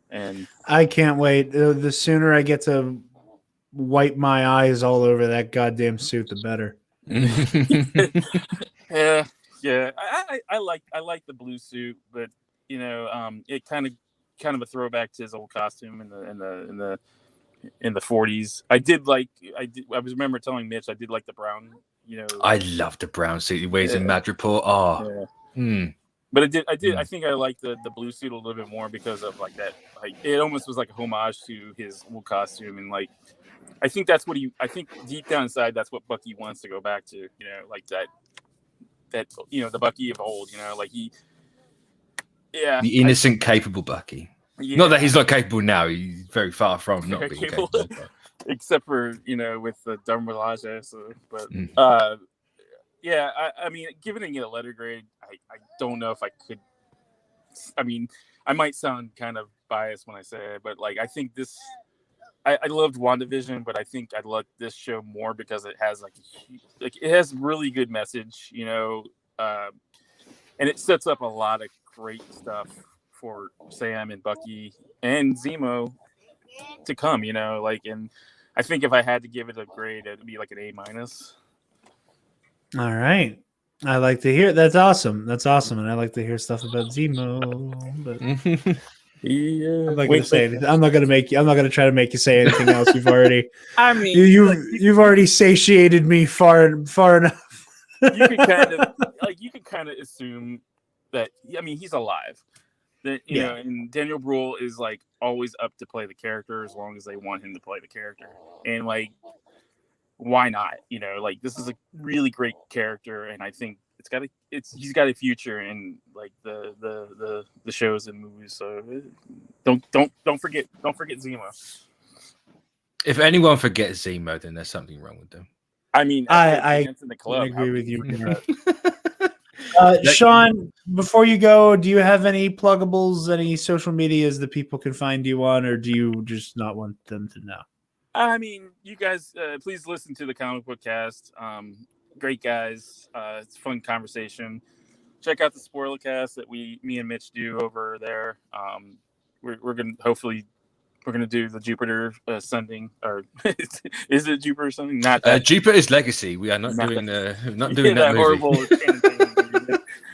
And I can't wait. The sooner I get to wipe my eyes all over that goddamn suit, the better. yeah. I like the blue suit, but it kind of a throwback to his old costume in the 40s. I remember telling Mitch I did like the brown. I love the brown suit he wears in Mad Report. Oh, yeah. But I think I like the blue suit a little bit more because of like that. Like it almost was like a homage to his old costume, and like I think that's what I think deep down inside that's what Bucky wants to go back to. Like that the Bucky of old. Like the innocent, capable Bucky. Yeah. Not that he's not capable now. He's very far from not being capable. Except for with the Dermalage. But I mean, giving it a letter grade, I don't know if I could. I mean, I might sound kind of biased when I say it, but like I think this. I loved WandaVision, but I think I love this show more because it has like it has really good message, and it sets up a lot of great stuff for Sam and Bucky and Zemo to come, and I think if I had to give it a grade, it'd be like an A-. All right. I like to hear. That's awesome. And I like to hear stuff about Zemo. But yeah. I'm not going to say anything. I'm not going to try to make you say anything else. You've already. I mean, you've already satiated me far enough. You can kind of assume that. I mean, he's alive. That know, and Daniel Bruhl is like always up to play the character as long as they want him to play the character, and like, why not? Like this is a really great character, and I think he's got a future in like the shows and movies. So don't forget Zemo. If anyone forgets Zemo, then there's something wrong with them. I mean, I agree with you. Sean, before you go, do you have any pluggables, any social medias that people can find you on, or do you just not want them to know? I mean, you guys, please listen to the ComicBookCast. Great guys. It's a fun conversation. Check out the spoiler cast that me and Mitch do over there. We're gonna do the Jupiter Sending, or is it Jupiter Sending? Not that. Jupiter's Legacy. We are not doing that movie. Horrible thing.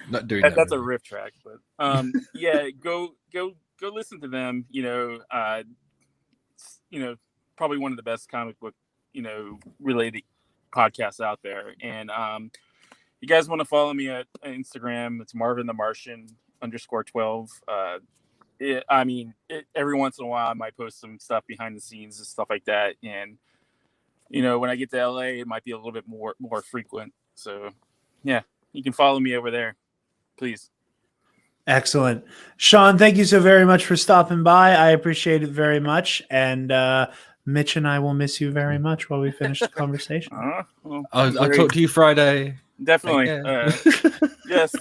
Not doing that's a riff track, but go listen to them. Probably one of the best comic book related podcasts out there. And you guys want to follow me at Instagram? It's Marvin the Martian _12. Every once in a while I might post some stuff behind the scenes and stuff like that. And when I get to LA, it might be a little bit more frequent. So yeah, you can follow me over there, please. Excellent. Sean, thank you so very much for stopping by. I appreciate it very much. And Mitch and I will miss you very much while we finish the conversation. I'll talk to you Friday. Definitely. Yes.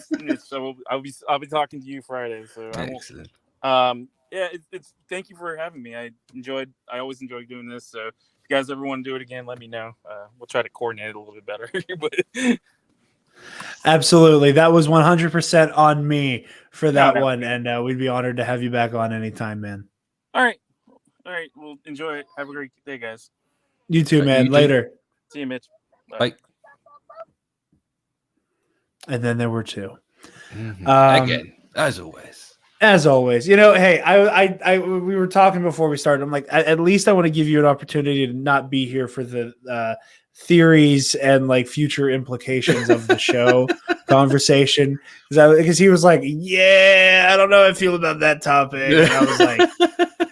So I'll be talking to you Friday. So excellent. It's thank you for having me. I always enjoy doing this. So if you guys ever want to do it again, let me know. We'll try to coordinate it a little bit better. But absolutely. That was 100% on me for that one. And we'd be honored to have you back on anytime, man. All right. Well, enjoy it. Have a great day, guys. You too, man. Later. See you, Mitch. Bye. And then there were two. Again, as always. As always, hey, we were talking before we started. I'm like, at least I want to give you an opportunity to not be here for the theories and like future implications of the show conversation. Because he was like, yeah, I don't know how I feel about that topic. And I was like,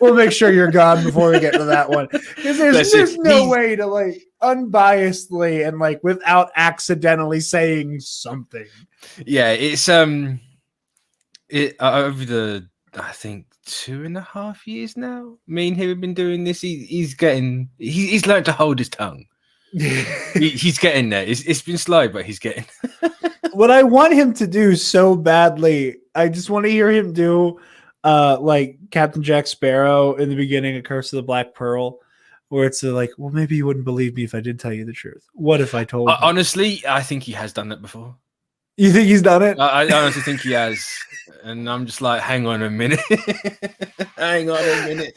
we'll make sure you're gone before we get to that one. Because there's no way to like unbiasedly and like without accidentally saying something. Yeah, it's over the I think 2.5 years now. Me and him have been doing this. He's learned to hold his tongue. He's getting there. It's been slow, but he's getting. What I want him to do so badly, I just want to hear him do, like Captain Jack Sparrow in the beginning of Curse of the Black Pearl, where it's like, well, maybe you wouldn't believe me if I did tell you the truth. What if I told you? Honestly, I think he has done that before. You think he's done it? I honestly think he has. And I'm just like, hang on a minute. Hang on a minute.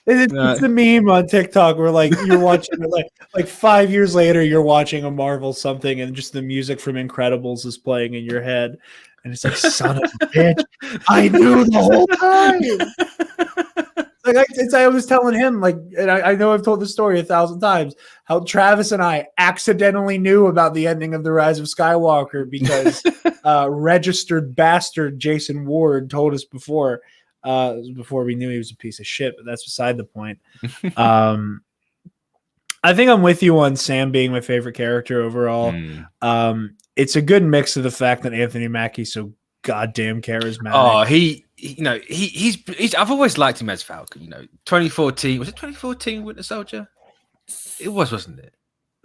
It's the meme on TikTok where like you're watching it like 5 years later, you're watching a Marvel something and just the music from Incredibles is playing in your head. And it's like, son of a bitch, I knew the whole time. Like I was telling him, like, and I know I've told the story 1,000 times, how Travis and I accidentally knew about the ending of The Rise of Skywalker because registered bastard Jason Ward told us before we knew he was a piece of shit, but that's beside the point. I think I'm with you on Sam being my favorite character overall. It's a good mix of the fact that Anthony Mackie's so goddamn charismatic. Oh, he's I've always liked him as Falcon. 2014, was it 2014 Winter Soldier? It was, wasn't it?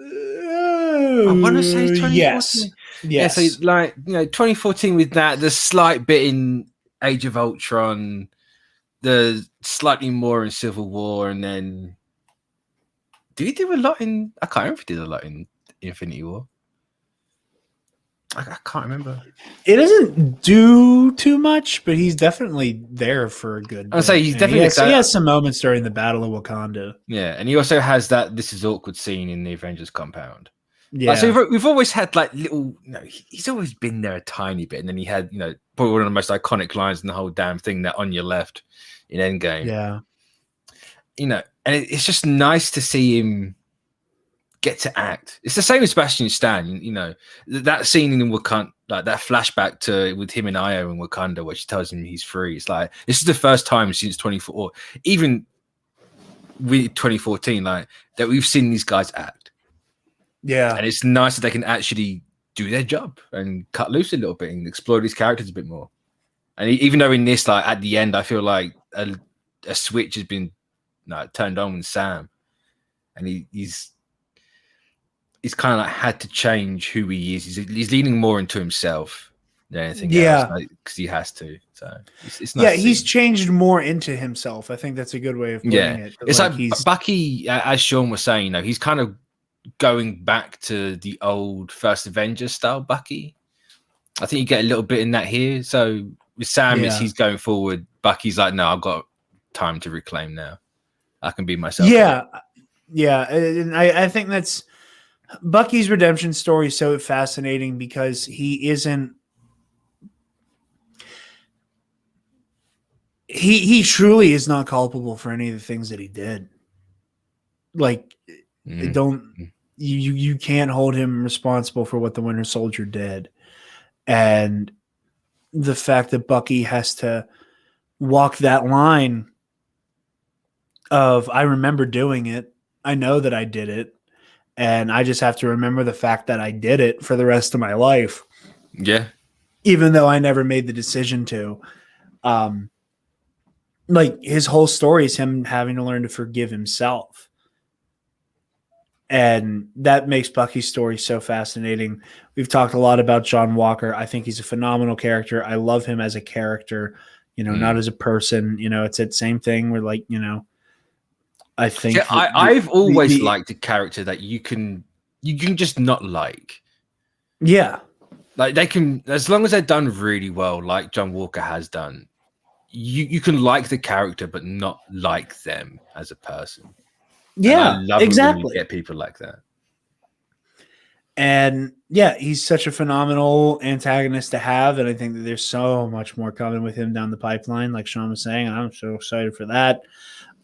I want to say 2014. Yes. Yeah, so like 2014 with that, the slight bit in Age of Ultron, the slightly more in Civil War, and then did he do a lot in? I can't remember if he did a lot in Infinity War. I can't remember. It doesn't do too much, but he's definitely there for a good. I'll say he's definitely. He has some moments during the Battle of Wakanda. Yeah, and he also has that "This Is Awkward" scene in the Avengers compound. Yeah, so we've always had like little. He's always been there a tiny bit, and then he had probably one of the most iconic lines in the whole damn thing, that "On your left" in Endgame. Yeah, and it's just nice to see him get to act. It's the same as Sebastian Stan, that scene in Wakanda, like that flashback to with him and Io in Wakanda, where she tells him he's free. It's like this is the first time since 2014, even with 2014, like that we've seen these guys act. Yeah, and it's nice that they can actually do their job and cut loose a little bit and explore these characters a bit more. And even though in this, like at the end, I feel like a switch has been turned on with Sam, and he's kind of like had to change who he is. He's leaning more into himself than anything else, because he has to. So it's nice. Yeah, he's changed more into himself. I think that's a good way of putting it. It's like Bucky, as Sean was saying, he's kind of going back to the old first Avengers style Bucky. I think you get a little bit in that here. So with Sam, he's going forward. Bucky's like, no, I've got time to reclaim now. I can be myself. Yeah, and I think that's Bucky's redemption story is so fascinating because he truly is not culpable for any of the things that he did. Like, you can't hold him responsible for what the Winter Soldier did. And the fact that Bucky has to walk that line of, I remember doing it, I know that I did it, and I just have to remember the fact that I did it for the rest of my life. Yeah. Even though I never made the decision to. Like, his whole story is him having to learn to forgive himself. And that makes Bucky's story so fascinating. We've talked a lot about John Walker. I think he's a phenomenal character. I love him as a character, not as a person. It's that same thing where, like, I think I've always liked a character that you can just not like. Yeah. Like they can, as long as they're done really well, like John Walker has done, you can like the character but not like them as a person. Yeah, and I love exactly. when you get people like that. And yeah, he's such a phenomenal antagonist to have, and I think that there's so much more coming with him down the pipeline, like Sean was saying, and I'm so excited for that.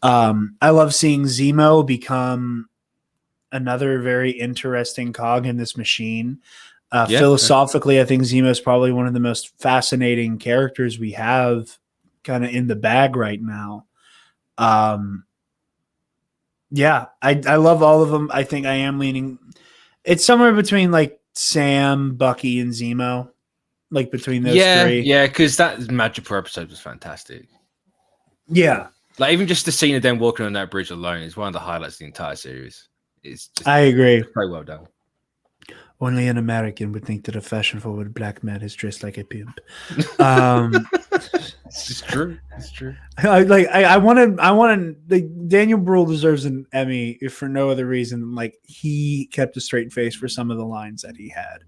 I love seeing Zemo become another very interesting cog in this machine. Philosophically, I think Zemo is probably one of the most fascinating characters we have kind of in the bag right now. Yeah, I love all of them. I think I am leaning. It's somewhere between like Sam, Bucky, and Zemo, like between those three. Yeah, because that Madripoor episode was fantastic. Yeah, like even just the scene of them walking on that bridge alone is one of the highlights of the entire series. It's just, I agree. Very well done. Only an American would think that a fashion-forward black man is dressed like a pimp. It's true. It's true. I wanted like Daniel Bruhl deserves an Emmy if for no other reason than like he kept a straight face for some of the lines that he had.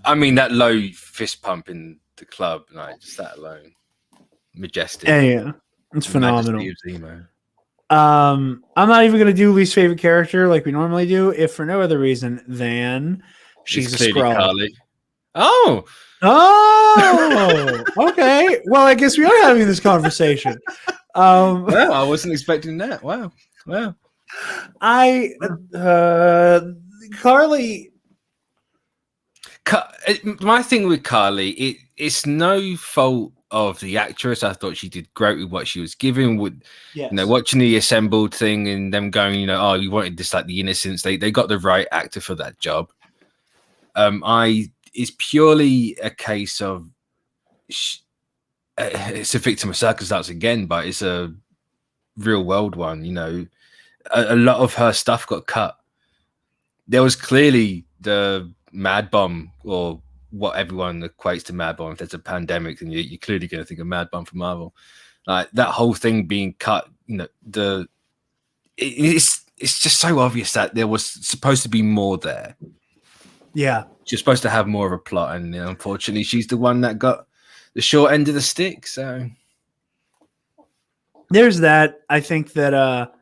I mean, that low fist pump in the club, like just that alone, majestic. Yeah, it's phenomenal. Zemo. I'm not even gonna do least favorite character like we normally do, if for no other reason than she's a Skrull. Carly. Oh, okay. Well, I guess we are having this conversation. Well, I wasn't expecting that. Wow. Carly. My thing with Carly, it's no fault of the actress. I thought she did great with what she was given. Yes. Watching the assembled thing and them going, we wanted this like the innocence. They got the right actor for that job. It's purely a case of it's a victim of circumstance again, but it's a real world one. A lot of her stuff got cut. There was clearly the Mad Bomb, or what everyone equates to Mad Bomb. If there's a pandemic, then you're clearly going to think of Mad Bomb from Marvel. Like that whole thing being cut, it's just so obvious that there was supposed to be more there. Yeah. She's supposed to have more of a plot, and unfortunately, she's the one that got the short end of the stick. So there's that. I think that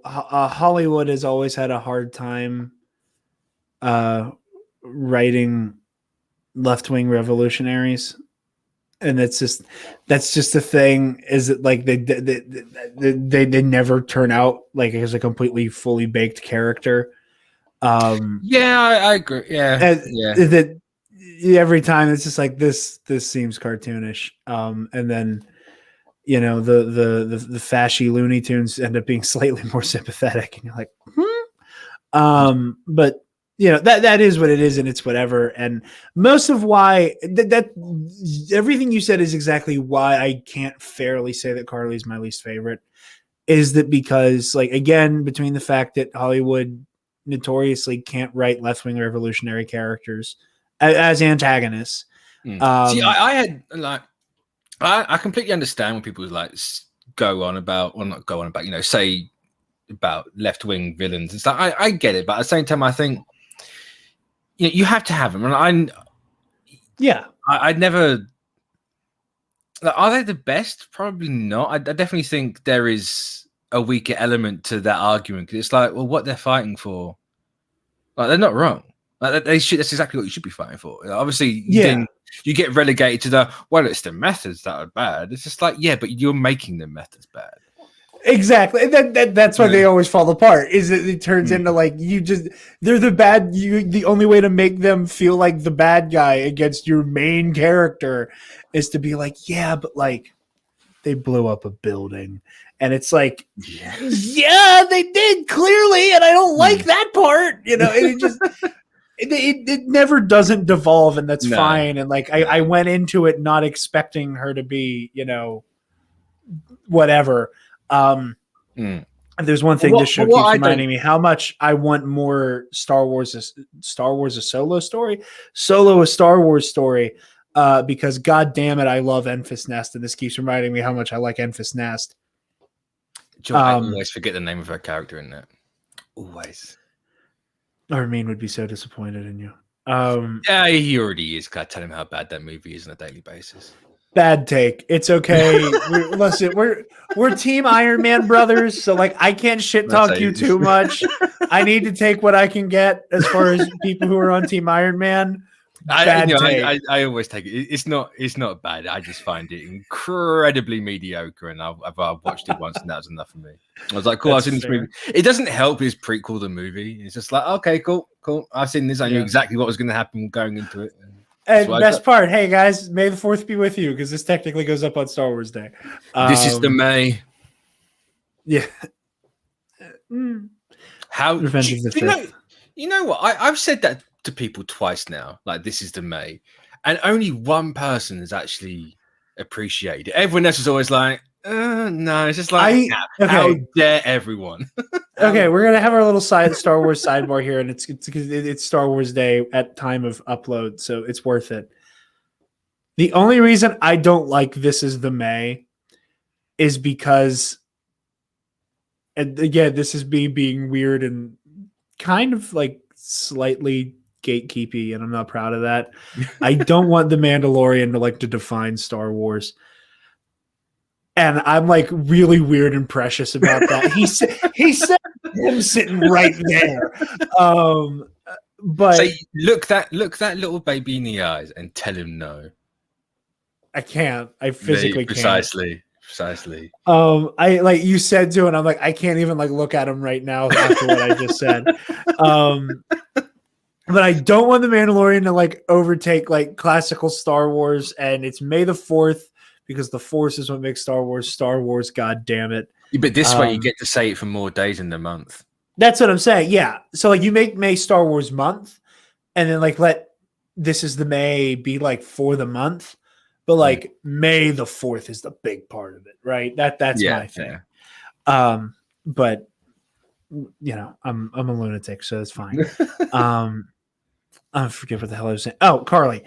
Hollywood has always had a hard time writing left-wing revolutionaries, and that's just the thing. Is it like they never turn out like as a completely fully baked character? I agree. That every time it's just like this seems cartoonish. And then the fashy Looney Tunes end up being slightly more sympathetic, and you're like, but that is what it is, and it's whatever. And most of why that everything you said is exactly why I can't fairly say that Carly's my least favorite. Is that because, like, again, between the fact that Hollywood notoriously can't write left-wing revolutionary characters as antagonists. See, I had like I completely understand when people like go on about, or not go on about, say about left-wing villains and stuff. I get it, but at the same time, I think you have to have them. And I'd never. Like, are they the best? Probably not. I definitely think there is a weaker element to that argument, because it's like, well, what they're fighting for, like, they're not wrong. Like, that's exactly what you should be fighting for. Obviously, then you get relegated to it's the methods that are bad. It's just like, yeah, but you're making the methods bad. Exactly. That's why they always fall apart. Is it turns into like they're the bad. The only way to make them feel like the bad guy against your main character is to be like, yeah, but like they blew up a building. And it's like, yeah, they did clearly, and I don't like that part. It just it never doesn't devolve, and that's fine. And like I went into it not expecting her to be, whatever. There's one thing this show keeps reminding me how much I want more Star Wars a solo story, a Star Wars story. Because God damn it, I love Enfys Nest, and this keeps reminding me how much I like Enfys Nest. I always forget the name of her character in that. Always. Armin would be so disappointed in you. Yeah, he already is. I tell him how bad that movie is on a daily basis. Bad take. It's okay. Listen, we're Team Iron Man brothers, so like I can't shit talk you too much. I need to take what I can get as far as people who are on Team Iron Man. I always take it. It's not bad. I just find it incredibly mediocre, and I've watched it once, and that was enough for me. I was like, cool. I've seen this movie. It doesn't help his prequel the movie. It's just like, okay, cool. I've seen this. I knew exactly what was going to happen going into it. And best part, hey guys, May the 4th be with you, because this technically goes up on Star Wars Day. This is the May. Yeah. How Revenge of the Fifth. You know what? I've said that to people twice now. Like, this is the May, and only one person has actually appreciated it. Everyone else is always like, no. It's just like, how dare everyone? Okay, we're gonna have our little Star Wars sidebar here, and it's Star Wars Day at time of upload, so it's worth it. The only reason I don't like This Is the May is because, and again, this is me being weird and kind of like slightly gatekeepy, and I'm not proud of that. I don't want the Mandalorian to define Star Wars. And I'm like really weird and precious about that. He said him sitting right there. But so look that little baby in the eyes and tell him no. I can't. I physically precisely. I like you said to, and I'm like, I can't even like look at him right now after what I just said. But I don't want the Mandalorian to like overtake like classical Star Wars, and it's May the 4th. Because the Force is what makes Star Wars, God damn it. But this way you get to say it for more days in the month. That's what I'm saying, yeah. So like you make May Star Wars month, and then like let This Is the May be like for the month, but like May the 4th is the big part of it, right? That's my thing. Yeah. But you know, I'm a lunatic, so it's fine. I forget what the hell I was saying. Oh, Carly.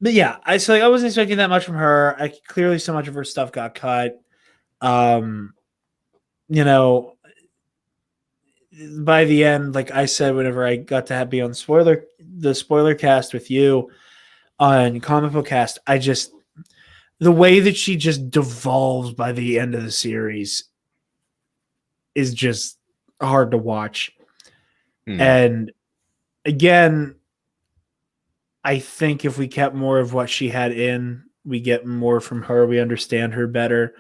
But yeah, I wasn't expecting that much from her. Clearly so much of her stuff got cut. You know, by the end, like I said, whenever I got to be on the spoiler cast with you on ComicBookCast, the way that she just devolves by the end of the series is just hard to watch. And again, I think if we kept more of what she had we get more from her. We understand her better.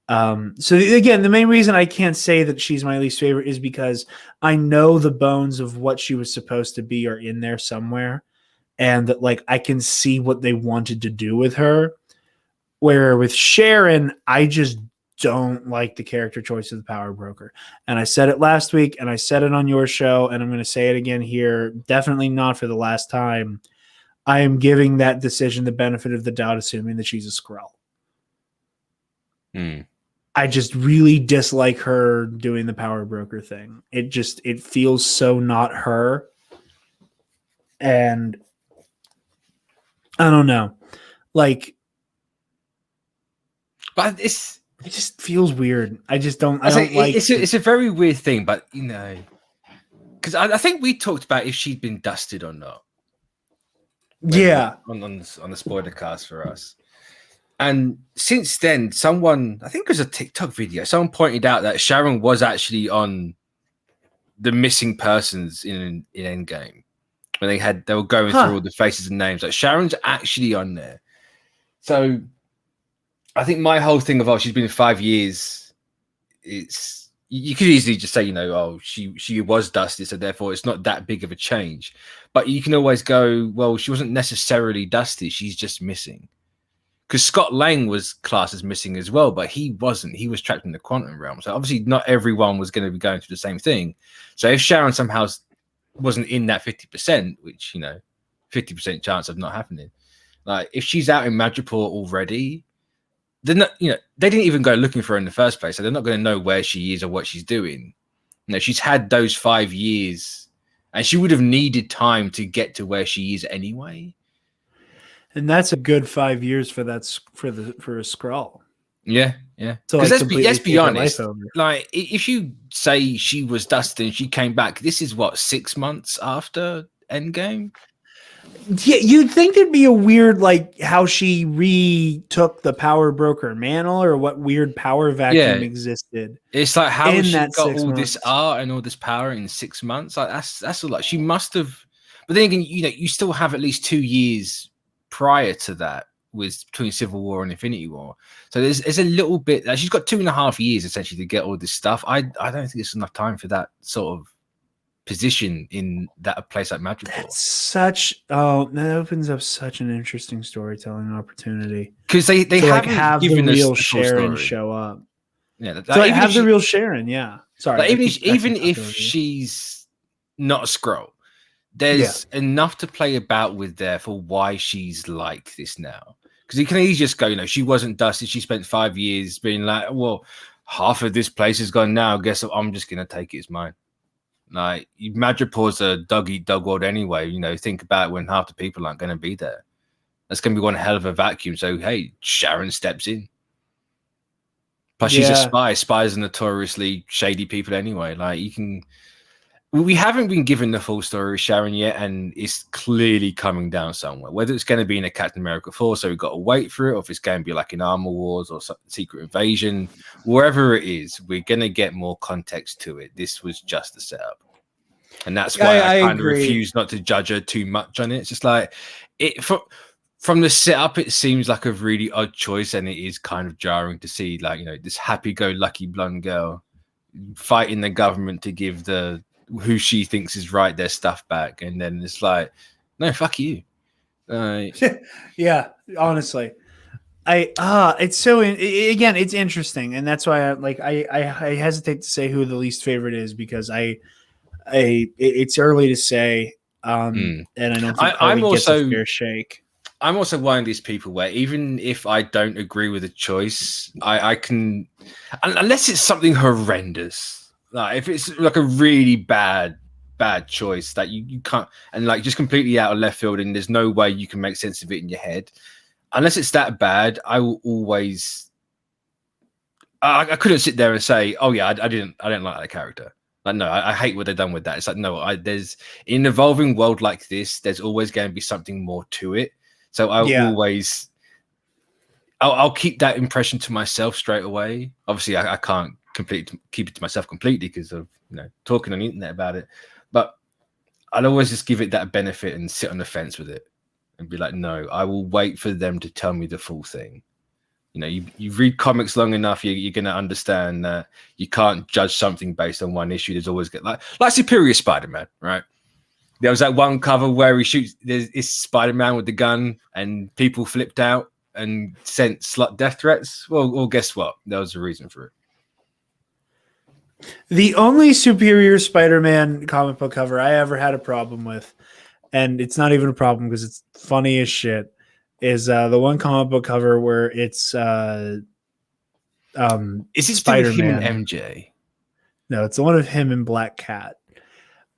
So again, the main reason I can't say that she's my least favorite is because I know the bones of what she was supposed to be are in there somewhere, and that like I can see what they wanted to do with her. Where with Sharon, I just don't like the character choice of the Power Broker. And I said it last week, and I said it on your show, and I'm going to say it again here. Definitely not for the last time. I am giving that decision the benefit of the doubt, assuming that she's a Skrull. I just really dislike her doing the Power Broker thing. It feels so not her. And I don't know. Like, but it just feels weird. I don't like it's a very weird thing, but you know, because I think we talked about if she'd been dusted or not. Yeah, on the spoiler cast for us. And since then, someone, I think it was a TikTok video, someone pointed out that Sharon was actually on the missing persons in Endgame when they were going through all the faces and names. Like Sharon's actually on there. So I think my whole thing of she's been 5 years, you could easily just say, you know, she was dusted, so therefore it's not that big of a change. But you can always go, well, she wasn't necessarily dusted, she's just missing. Because Scott Lang was classed as missing as well, but he wasn't. He was trapped in the quantum realm. So obviously not everyone was going to be going through the same thing. So if Sharon somehow wasn't in that 50%, which, you know, 50% chance of not happening, like if she's out in Madripoor already, they're not, you know, they didn't even go looking for her in the first place, so they're not going to know where she is or what she's doing. You know, she's had those 5 years, and she would have needed time to get to where she is anyway. And that's a good 5 years for a Skrull. Yeah. So let's be honest. Like, if you say she was dusted and she came back, this is what, 6 months after Endgame. Yeah, you'd think there'd be a weird, like, how she retook the power broker mantle, or what weird power vacuum existed. It's like, how in has she that got 6 all months. this art and all this power in 6 months? Like, that's a lot. She must have. But then again, you still have at least 2 years prior to that, with between Civil War and Infinity War. So there's a little bit. Like, she's got 2.5 years essentially to get all this stuff. I don't think it's enough time for that sort of position in that place like Madripoor. That opens up such an interesting storytelling opportunity, because they to, haven't have the given real us the full Sharon story. show up. Yeah, So have the real Sharon. Yeah, sorry. Like, even if she's not a Skrull, there's enough to play about with there for why she's like this now. Because you can easily just go, she wasn't dusted. She spent 5 years being like, well, half of this place is gone now. Guess what? I'm just gonna take it as mine. Like, Madripoor's a dog-eat-dog world anyway. Think about it, when half the people aren't going to be there. That's going to be one hell of a vacuum. So, hey, Sharon steps in. Plus, she's a spy. Spies are notoriously shady people anyway. Like, we haven't been given the full story of Sharon yet, and it's clearly coming down somewhere. Whether it's going to be in a Captain America 4, so we've got to wait for it, or if it's going to be like in Armor Wars or Secret Invasion, wherever it is, we're going to get more context to it. This was just a setup. And that's why I kind of refuse not to judge her too much on it. It's just like, from the setup, it seems like a really odd choice, and it is kind of jarring to see, like, this happy-go-lucky blonde girl fighting the government to give who she thinks is right their stuff back, and then it's like, no, fuck you. Yeah, honestly, it's so again, it's interesting, and that's why I hesitate to say who the least favorite is, because it's early to say, and I don't think Chloe gets a fair shake. I'm also one of these people where, even if I don't agree with a choice, I can, unless it's something horrendous. Like, if it's like a really bad choice that you can't, and like just completely out of left field, and there's no way you can make sense of it in your head, unless it's that bad, I will always. I couldn't sit there and say, "Oh yeah, I didn't like that character." Like, no, I hate what they've done with that. It's like, no, there's, in an evolving world like this, there's always going to be something more to it. So I'll keep that impression to myself straight away. Obviously, I can't keep it to myself completely because of talking on the internet about it, but I'll always just give it that benefit and sit on the fence with it and be like, no, I will wait for them to tell me the full thing. You read comics long enough, you're going to understand that you can't judge something based on one issue. There's always like Superior Spider-Man, right? There was that one cover where he shoots, there's Spider-Man with the gun, and people flipped out and sent slut death threats. Well, guess what? There was a reason for it. The only Superior Spider-Man comic book cover I ever had a problem with, and it's not even a problem because it's funny as shit, is the one comic book cover where it's is it Spider-Man and MJ? No, it's the one of him and Black Cat.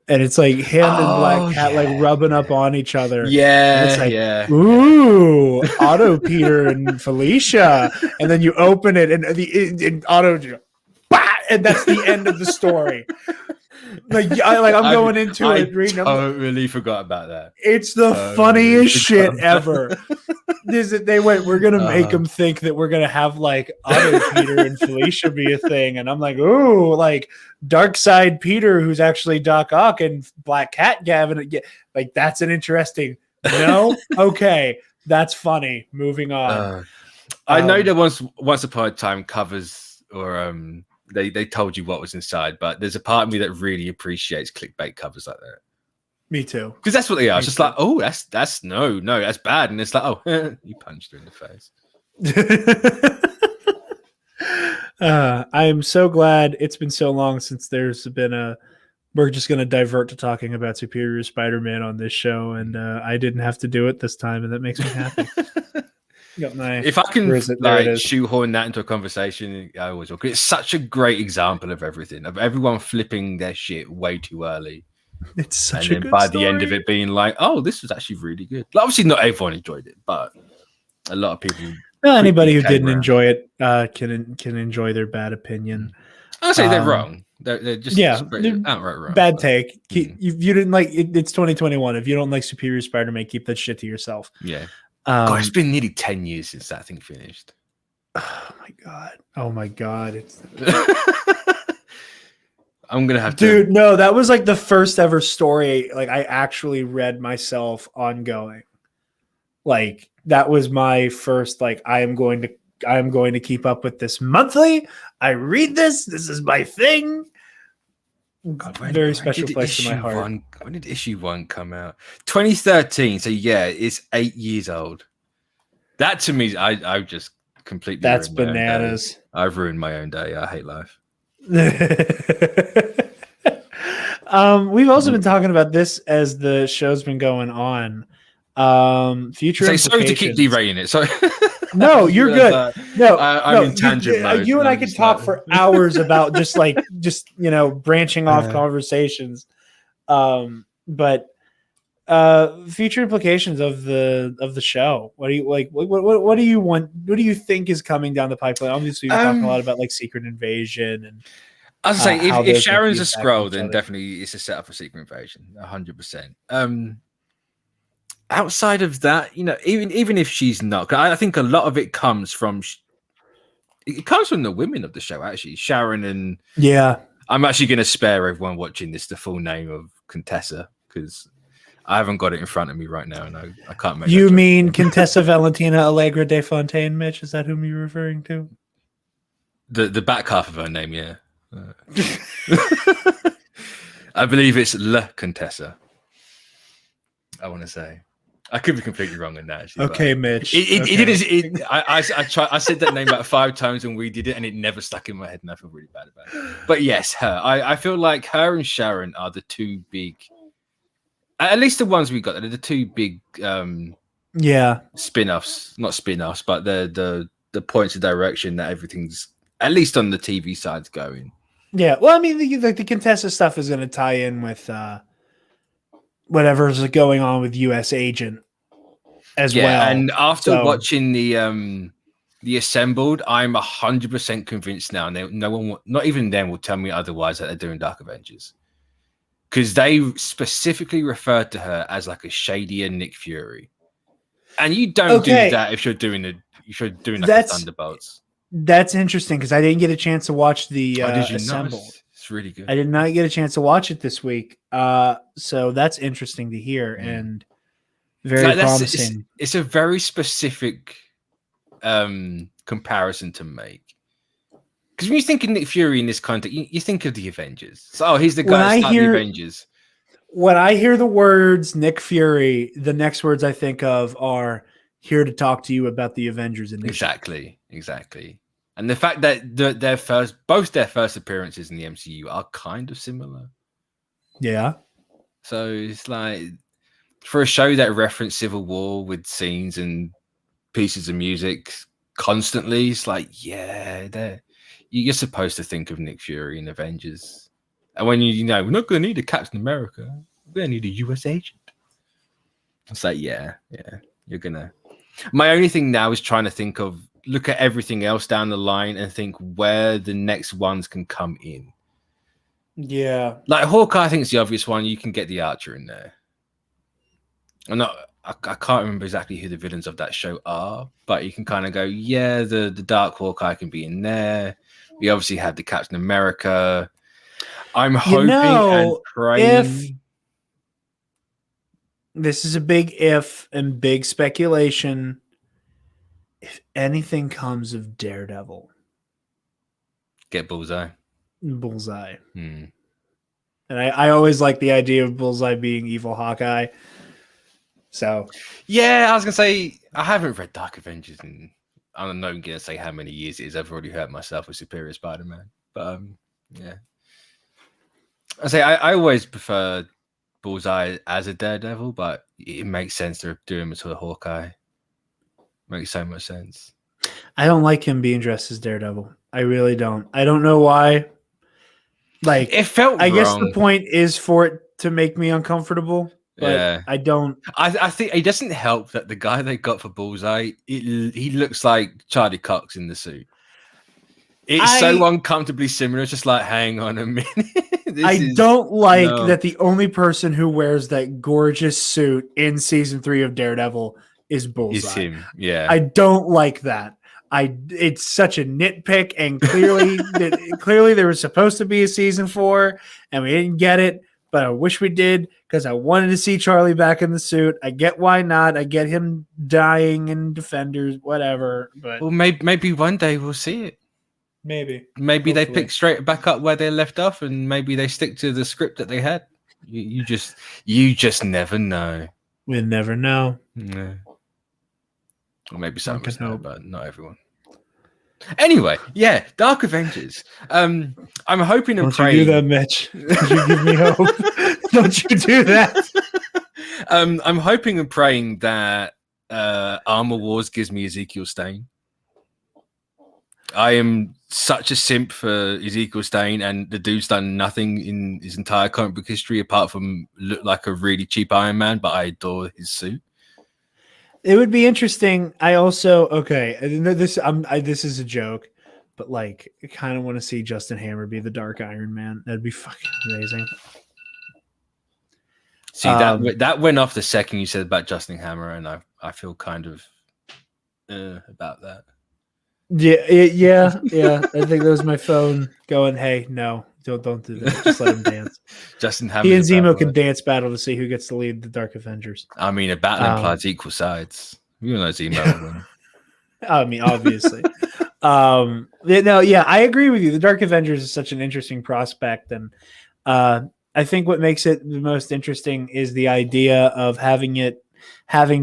And it's like him and Black Cat like rubbing up on each other. Yeah, and it's like, ooh, Otto, Peter, and Felicia. And then you open it, and the Otto, and that's the end of the story. I'm going into it reading. I totally forgot about that. It's the funniest shit ever. We're gonna make them think that we're gonna have like Otto, Peter, and Felicia be a thing, and I'm like, ooh, like Dark Side Peter, who's actually Doc Ock, and Black Cat Gavin. Like, that's an interesting. No, okay, that's funny. Moving on. I know there was once upon a time covers or They told you what was inside, but there's a part of me that really appreciates clickbait covers like that. Me too, because that's what they are. It's just like, oh, that's no, that's bad, and it's like, oh, you punched her in the face. I am so glad it's been so long since there's been we're just going to divert to talking about Superior Spider-Man on this show, and I didn't have to do it this time, and that makes me happy. If I can shoehorn that into a conversation, I always will. It's such a great example of everything, of everyone flipping their shit way too early. It's such and a then good by story. the end of it being like, oh, this was actually really good. Like, obviously not everyone enjoyed it, but a lot of people. Well, anybody who didn't enjoy it can enjoy their bad opinion. I'll say they're wrong. They're just they're outright wrong. Bad take. You didn't like it, it's 2021. If you don't like Superior Spider-Man, keep that shit to yourself. Yeah. God, it's been nearly 10 years since that thing finished. Oh my god. It's I'm gonna have to. Dude, to. No, that was like the first ever story like I actually read myself ongoing. Like that was my first. Like I am going to keep up with this monthly. I read this. This is my thing. God, very special place in my heart. When did issue 1 come out? 2013. So yeah, it's 8 years old. That to me, I've just completely. That's bananas. I've ruined my own day. I hate life. We've also been talking about this as the show's been going on. Future implications. Sorry to keep derailing it. Sorry. No, you're good. I'm in tangent mode. You and I could talk for hours about just branching off conversations. But future implications of the show. What do you like? What do you want? What do you think is coming down the pipeline? Obviously, we're talking a lot about like Secret Invasion and. I was saying, if Sharon's a Skrull, then definitely it's a setup for Secret Invasion, 100%. Outside of that, even if she's not, I think a lot of it comes from the women of the show, actually. Sharon and I'm actually going to spare everyone watching this the full name of Contessa because I haven't got it in front of me right now, and I can't make. You mean Contessa Valentina Allegra de Fontaine, Mitch? Is that whom you're referring to? The back half of her name, yeah. I believe it's La Contessa. I want to say. I could be completely wrong on that. Actually, okay, Mitch. I said that name about 5 times when we did it, and it never stuck in my head, and I feel really bad about it. But yes, her. I feel like her and Sharon are the two big, at least the ones we got. They're the two big, spin-offs. Not spin-offs, but the points of direction that everything's at least on the TV side's going. Yeah, well, I mean, the Contessa stuff is going to tie in with whatever's going on with U.S. Agent as well. And after watching the Assembled, I'm 100% convinced now, and no one, not even them, will tell me otherwise that they're doing Dark Avengers, because they specifically referred to her as like a shadier Nick Fury, and you don't do that if you're doing Thunderbolts. That's interesting because I didn't get a chance to watch the Assembled. It's really good. I did not get a chance to watch it this week, so that's interesting to hear and very promising. It's a very specific comparison to make, because when you think of Nick Fury in this context, you think of the Avengers. So he's the guy who started the Avengers. When I hear the words Nick Fury, the next words I think of are here to talk to you about the Avengers initiative. Exactly. And the fact that both their first appearances in the MCU are kind of similar. Yeah. So it's like, for a show that referenced Civil War with scenes and pieces of music constantly, it's like, you're supposed to think of Nick Fury in Avengers. And when we're not going to need a Captain America, we're going to need a US agent. It's like, you're going to. My only thing now is trying to look at everything else down the line and think where the next ones can come in. Yeah. Like Hawkeye, I think it's the obvious one. You can get the Archer in there. I can't remember exactly who the villains of that show are, but you can kind of go, the Dark Hawkeye can be in there. We obviously have the Captain America. I'm hoping and praying. This is a big if and big speculation. If anything comes of Daredevil, get Bullseye. And I always like the idea of Bullseye being evil Hawkeye. So I was gonna say I haven't read Dark Avengers, and I'm not gonna say how many years it is. I've already hurt myself with Superior Spider-Man, but I always prefer Bullseye as a Daredevil, but it makes sense to do him as a Hawkeye. Makes so much sense. I don't like him being dressed as Daredevil. I really don't. I don't know why. Like, it felt wrong. Guess the point is for it to make me uncomfortable. But I don't. I think it doesn't help that the guy they got for Bullseye, he looks like Charlie Cox in the suit. It's so uncomfortably similar. It's just like, hang on a minute. Don't like that the only person who wears that gorgeous suit in season 3 of Daredevil is Bullseye. It's him. Yeah. I don't like that. It's such a nitpick, and clearly there was supposed to be a season 4 and we didn't get it, but I wish we did because I wanted to see Charlie back in the suit. I get why not. I get him dying in Defenders, whatever. But well, maybe one day we'll see it. Maybe hopefully. They pick straight back up where they left off, and maybe they stick to the script that they had. You just never know. We never know. No. Or maybe some of us know, but not everyone. Anyway, yeah, Dark Avengers. I'm hoping and praying. Don't you do that, Mitch? Don't you give me hope? Don't you do that? I'm hoping and praying that Armor Wars gives me Ezekiel Stane. I am such a simp for Ezekiel Stane, and the dude's done nothing in his entire comic book history apart from look like a really cheap Iron Man, but I adore his suit. It would be interesting. I also this is a joke, but like I kind of want to see Justin Hammer be the Dark Iron Man. That'd be fucking amazing. See, that went off the second you said about Justin Hammer, and I feel kind of about that. Yeah. I think that was my phone going, "Hey, no, don't do that. Just let him dance." Justin Hammer. He and Zemo can dance battle to see who gets to lead the Dark Avengers. I mean, a battle implies equal sides. You know, Zemo. I mean, obviously. I agree with you. The Dark Avengers is such an interesting prospect, and I think what makes it the most interesting is the idea of having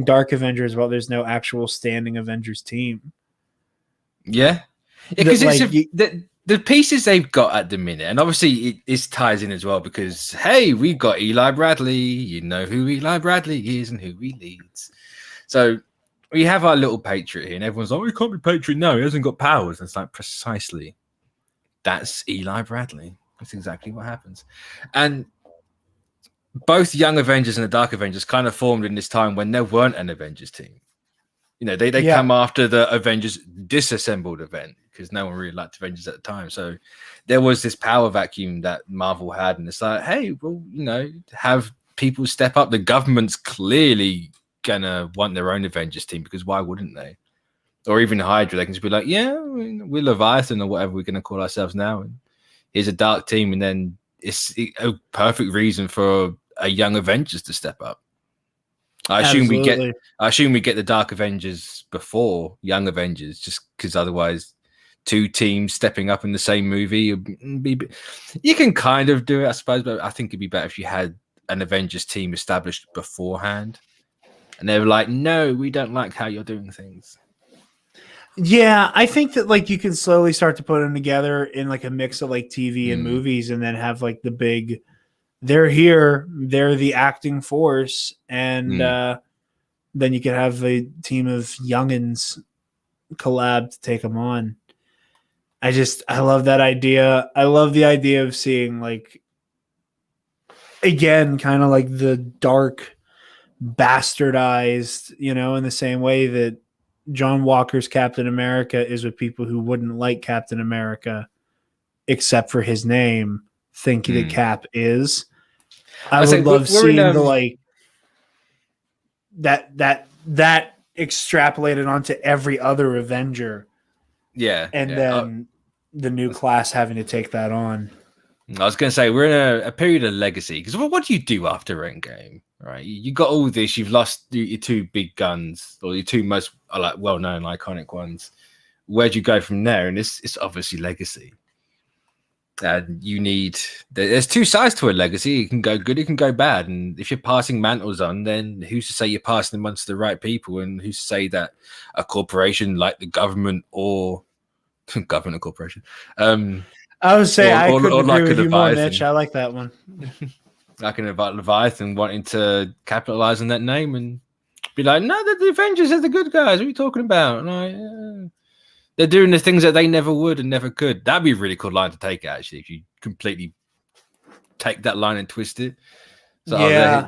Dark Avengers while there's no actual standing Avengers team. Yeah, because the pieces they've got at the minute, and obviously it ties in as well because, hey, we've got Eli Bradley. You know who Eli Bradley is and who he leads. So we have our little Patriot here, and everyone's like, oh, he can't be Patriot. No, he hasn't got powers. And it's like, precisely. That's Eli Bradley. That's exactly what happens. And both Young Avengers and the Dark Avengers kind of formed in this time when there weren't an Avengers team. You know, they come after the Avengers disassembled event because no one really liked Avengers at the time. So there was this power vacuum that Marvel had. And it's like, hey, well, you know, have people step up. The government's clearly going to want their own Avengers team because why wouldn't they? Or even Hydra, they can just be like, yeah, we're Leviathan or whatever we're going to call ourselves now. And here's a dark team. And then it's a perfect reason for a Young Avengers to step up. I assume we get the Dark Avengers before Young Avengers, just because otherwise, two teams stepping up in the same movie, you can kind of do it, I suppose. But I think it'd be better if you had an Avengers team established beforehand, and they were like, "No, we don't like how you're doing things." Yeah, I think that like you can slowly start to put them together in like a mix of like TV and movies, and then have like the big. They're here. They're the acting force, and then you could have a team of youngins collab to take them on. I love that idea. I love the idea of seeing like again, kind of like the dark, bastardized, you know, in the same way that John Walker's Captain America is with people who wouldn't like Captain America, except for his name. Think that Cap is. I would love seeing the like that extrapolated onto every other Avenger. Yeah, and then the new class having to take that on. I was going to say we're in a period of legacy because what do you do after Endgame? Right, you got all this. You've lost your two big guns or your two most like well-known, iconic ones. Where do you go from there? And it's obviously legacy. And there's two sides to a legacy. It can go good, it can go bad. And if you're passing mantles on, then who's to say you're passing them on to the right people? And who's to say that a corporation like the government or government corporation? I would say I couldn't agree with you more, Mitch. I like that one. Like an Leviathan wanting to capitalize on that name and be like, no, the Avengers are the good guys. What are you talking about? And they're doing the things that they never would and never could. That'd be a really cool line to take, actually, if you completely take that line and twist it. So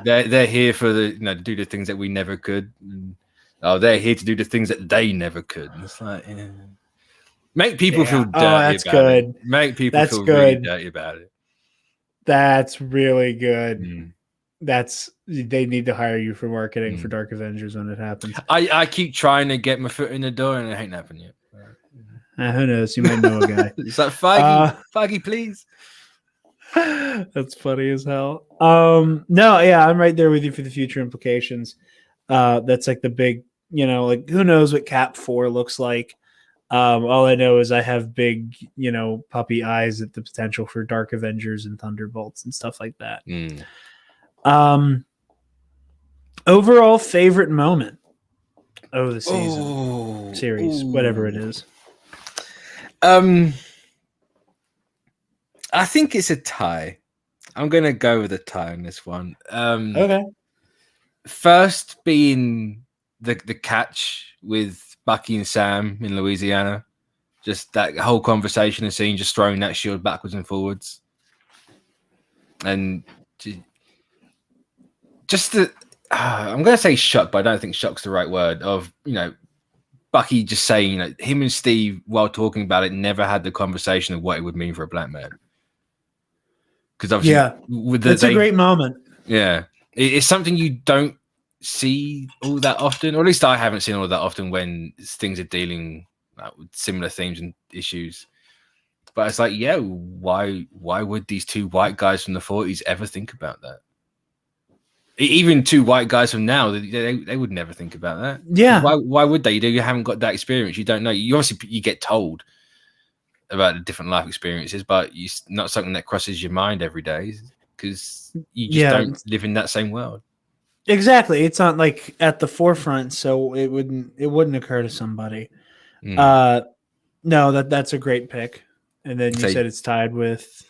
they're here for to do the things that we never could. And, they're here to do the things that they never could. And it's like, Make people feel dirty that's about good. it. Make people That's feel good. really dirty about it. That's really good. They need to hire you for marketing for Dark Avengers when it happens. I keep trying to get my foot in the door and it ain't happened yet. Who knows? You might know a guy. It's like Feige, please. That's funny as hell. No, yeah, I'm right there with you for the future implications. That's like the big, like who knows what Cap 4 looks like. All I know is I have big, puppy eyes at the potential for Dark Avengers and Thunderbolts and stuff like that. Overall favorite moment of the season, series, whatever it is. I think it's a tie. I'm gonna go with a tie on this one. Okay. First being the catch with Bucky and Sam in Louisiana, just that whole conversation and scene, just throwing that shield backwards and forwards, and just the I'm gonna say shock, but I don't think shock's the right word. Of Bucky just saying, him and Steve, while talking about it, never had the conversation of what it would mean for a black man. Because obviously, that's a great moment. Yeah, it's something you don't see all that often, or at least I haven't seen all that often when things are dealing with similar themes and issues. But it's like, why would these two white guys from the 40s ever think about that? Even two white guys from now, they would never think about that. Yeah. Why would they? You haven't got that experience. You don't know. You obviously you get told about the different life experiences, but it's not something that crosses your mind every day because you just don't live in that same world. Exactly. It's not like at the forefront, so it wouldn't occur to somebody. No, that's a great pick. And then you said it's tied with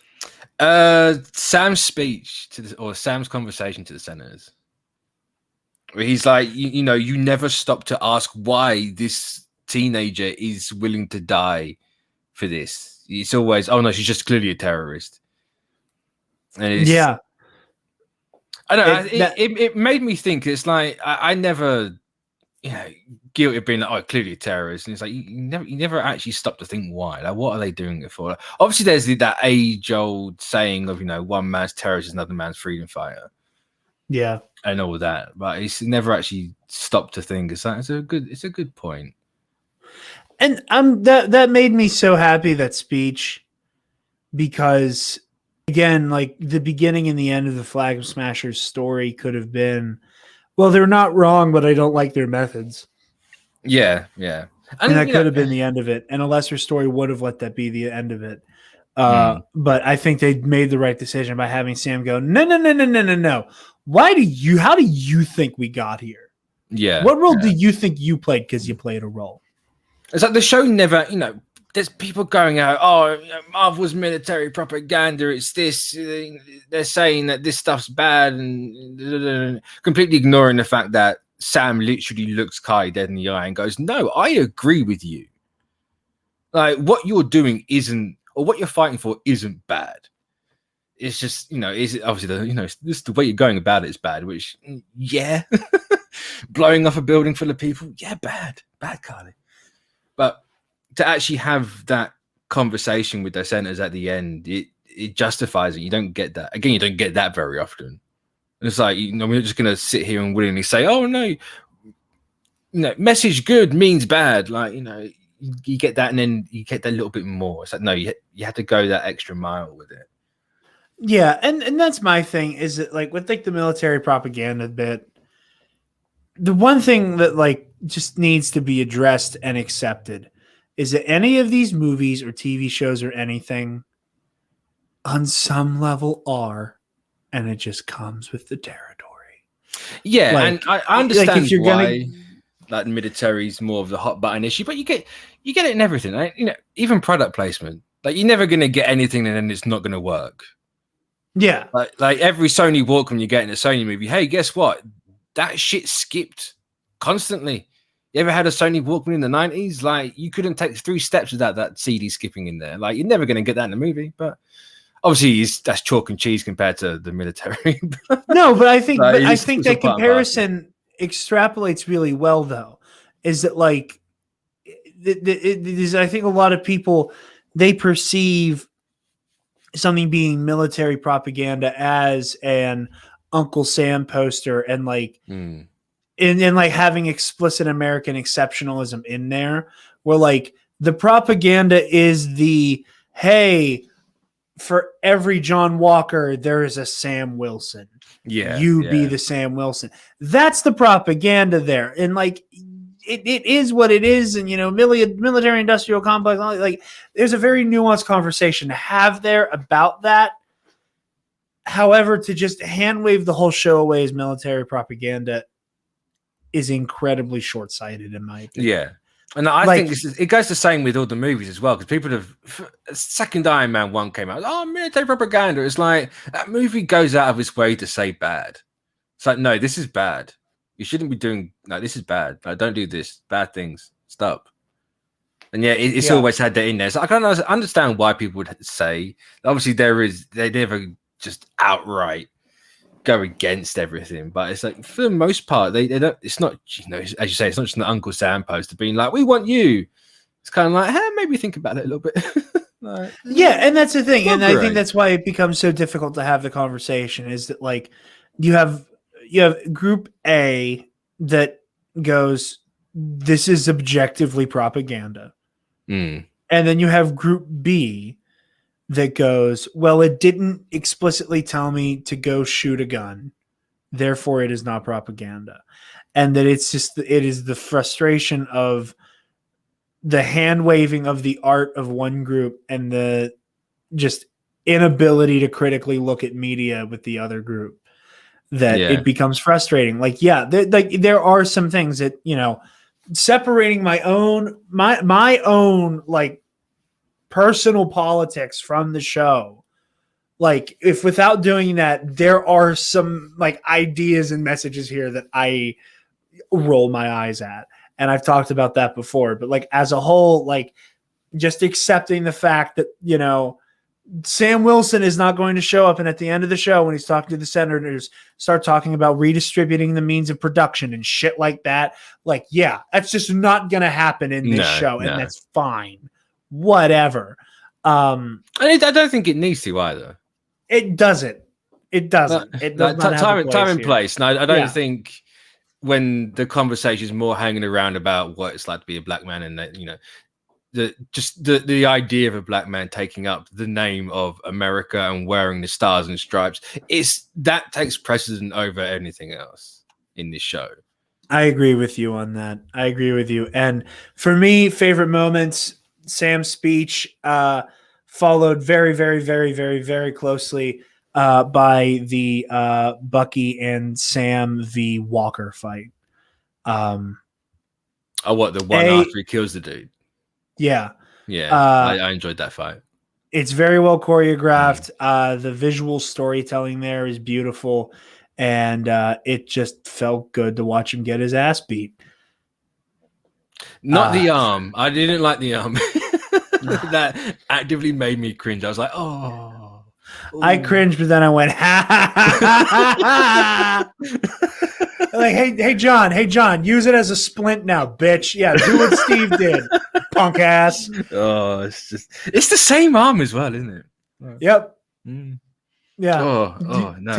Sam's speech or Sam's conversation to the senators, where he's like, you never stop to ask why this teenager is willing to die for this. It's always, oh no, she's just clearly a terrorist. And it's, I don't know. It made me think. It's like I never, guilty of being like, oh, clearly a terrorist, and it's like you never actually stop to think why. Like, what are they doing it for? Like, obviously, there's that age-old saying of one man's terrorist is another man's freedom fighter. Yeah, and all that, but it's never actually stopped to think. It's a good point. And that made me so happy, that speech, because again, like the beginning and the end of the Flag Smashers story could have been, well, they're not wrong, but I don't like their methods. Yeah. And that could have been the end of it. And a lesser story would have let that be the end of it. But I think they made the right decision by having Sam go, no. How do you think we got here? Yeah. What role do you think you played? Because you played a role. It's like the show never, there's people going out, oh, Marvel's military propaganda, it's this, they're saying that this stuff's bad, and completely ignoring the fact that Sam literally looks Kai dead in the eye and goes, no, I agree with you. Like, what you're doing isn't, or what you're fighting for isn't bad. It's just, is it obviously this the way you're going about it is bad, which, blowing off a building full of people, bad, Carly. But to actually have that conversation with the senators at the end, it justifies it. You don't get that. Again, you don't get that very often. It's like, we're just going to sit here and willingly say, oh, no, message good means bad. Like, you get that, and then you get that little bit more. It's like, no, you have to go that extra mile with it. Yeah, and that's my thing, is that like with like the military propaganda bit, the one thing that like just needs to be addressed and accepted is that any of these movies or TV shows or anything on some level are, and it just comes with the territory. Yeah, like, and I understand like if you're why that military is more of the hot button issue, but you get it in everything. Right? Even product placement. Like, you're never going to get anything and then it's not going to work. Yeah. Like every Sony Walkman you get in a Sony movie, hey, guess what? That shit skipped constantly. You ever had a Sony Walkman in the 90s? Like, you couldn't take 3 steps without that CD skipping in there. Like, you're never going to get that in a movie, but obviously that's chalk and cheese compared to the military. No, but I think that comparison extrapolates really well, though, is that like I think a lot of people, they perceive something being military propaganda as an Uncle Sam poster and like and like having explicit American exceptionalism in there, where like the propaganda is the, hey, for every John Walker there is a Sam Wilson. Be the Sam Wilson. That's the propaganda there. And like it is what it is. And, you know, military industrial complex, like there's a very nuanced conversation to have there about that. However, to just hand wave the whole show away as military propaganda is incredibly short-sighted in my opinion. Yeah. And I think it goes the same with all the movies as well, because people have, second Iron Man 1 came out, oh, military propaganda. It's like, that movie goes out of its way to say bad. It's like, no, this is bad. You shouldn't be doing, no, this is bad. Like, don't do this. Bad things. Stop. And yeah, it's always had that in there. So I can understand why people would say, obviously they never just outright go against everything, but it's like for the most part they don't, it's not, you know, as you say, it's not just an Uncle Sam poster being like, we want you. It's kind of like, hey, maybe think about it a little bit. Like, yeah, and that's the thing, and I think that's why it becomes so difficult to have the conversation, is that like you have group A that goes, this is objectively propaganda, and then you have group B that goes, well, it didn't explicitly tell me to go shoot a gun, therefore it is not propaganda. And that it's just, it is the frustration of the hand waving of the art of one group and the just inability to critically look at media with the other group, that it becomes frustrating. Like, yeah, there are some things that, you know, separating my own like personal politics from the show, like if without doing that, there are some like ideas and messages here that I roll my eyes at, and I've talked about that before. But like as a whole, like just accepting the fact that, you know, Sam Wilson is not going to show up, and at the end of the show when he's talking to the senators, start talking about redistributing the means of production and shit like that. Like, yeah, that's just not going to happen in this show, and that's fine. Whatever. I don't think it needs to either. It doesn't. It doesn't. It does not have time and place. No, I don't think when the conversation is more hanging around about what it's like to be a black man, and that, you know, the idea of a black man taking up the name of America and wearing the stars and stripes, that takes precedent over anything else in this show. I agree with you on that. I agree with you. And for me, favorite moments, Sam's speech, followed very, very, very, very, very closely by the Bucky and Sam v. Walker fight. The one after he kills the dude? Yeah. Yeah, I enjoyed that fight. It's very well choreographed. The visual storytelling there is beautiful, and it just felt good to watch him get his ass beat. Not the arm. I didn't like the arm. That actively made me cringe. I was like, oh. Ooh. I cringed, but then I went, ha ha ha ha. Like, hey John, use it as a splint now, bitch. Yeah, do what Steve did, punk ass. Oh, it's the same arm as well, isn't it? Yep. Yeah. Oh no.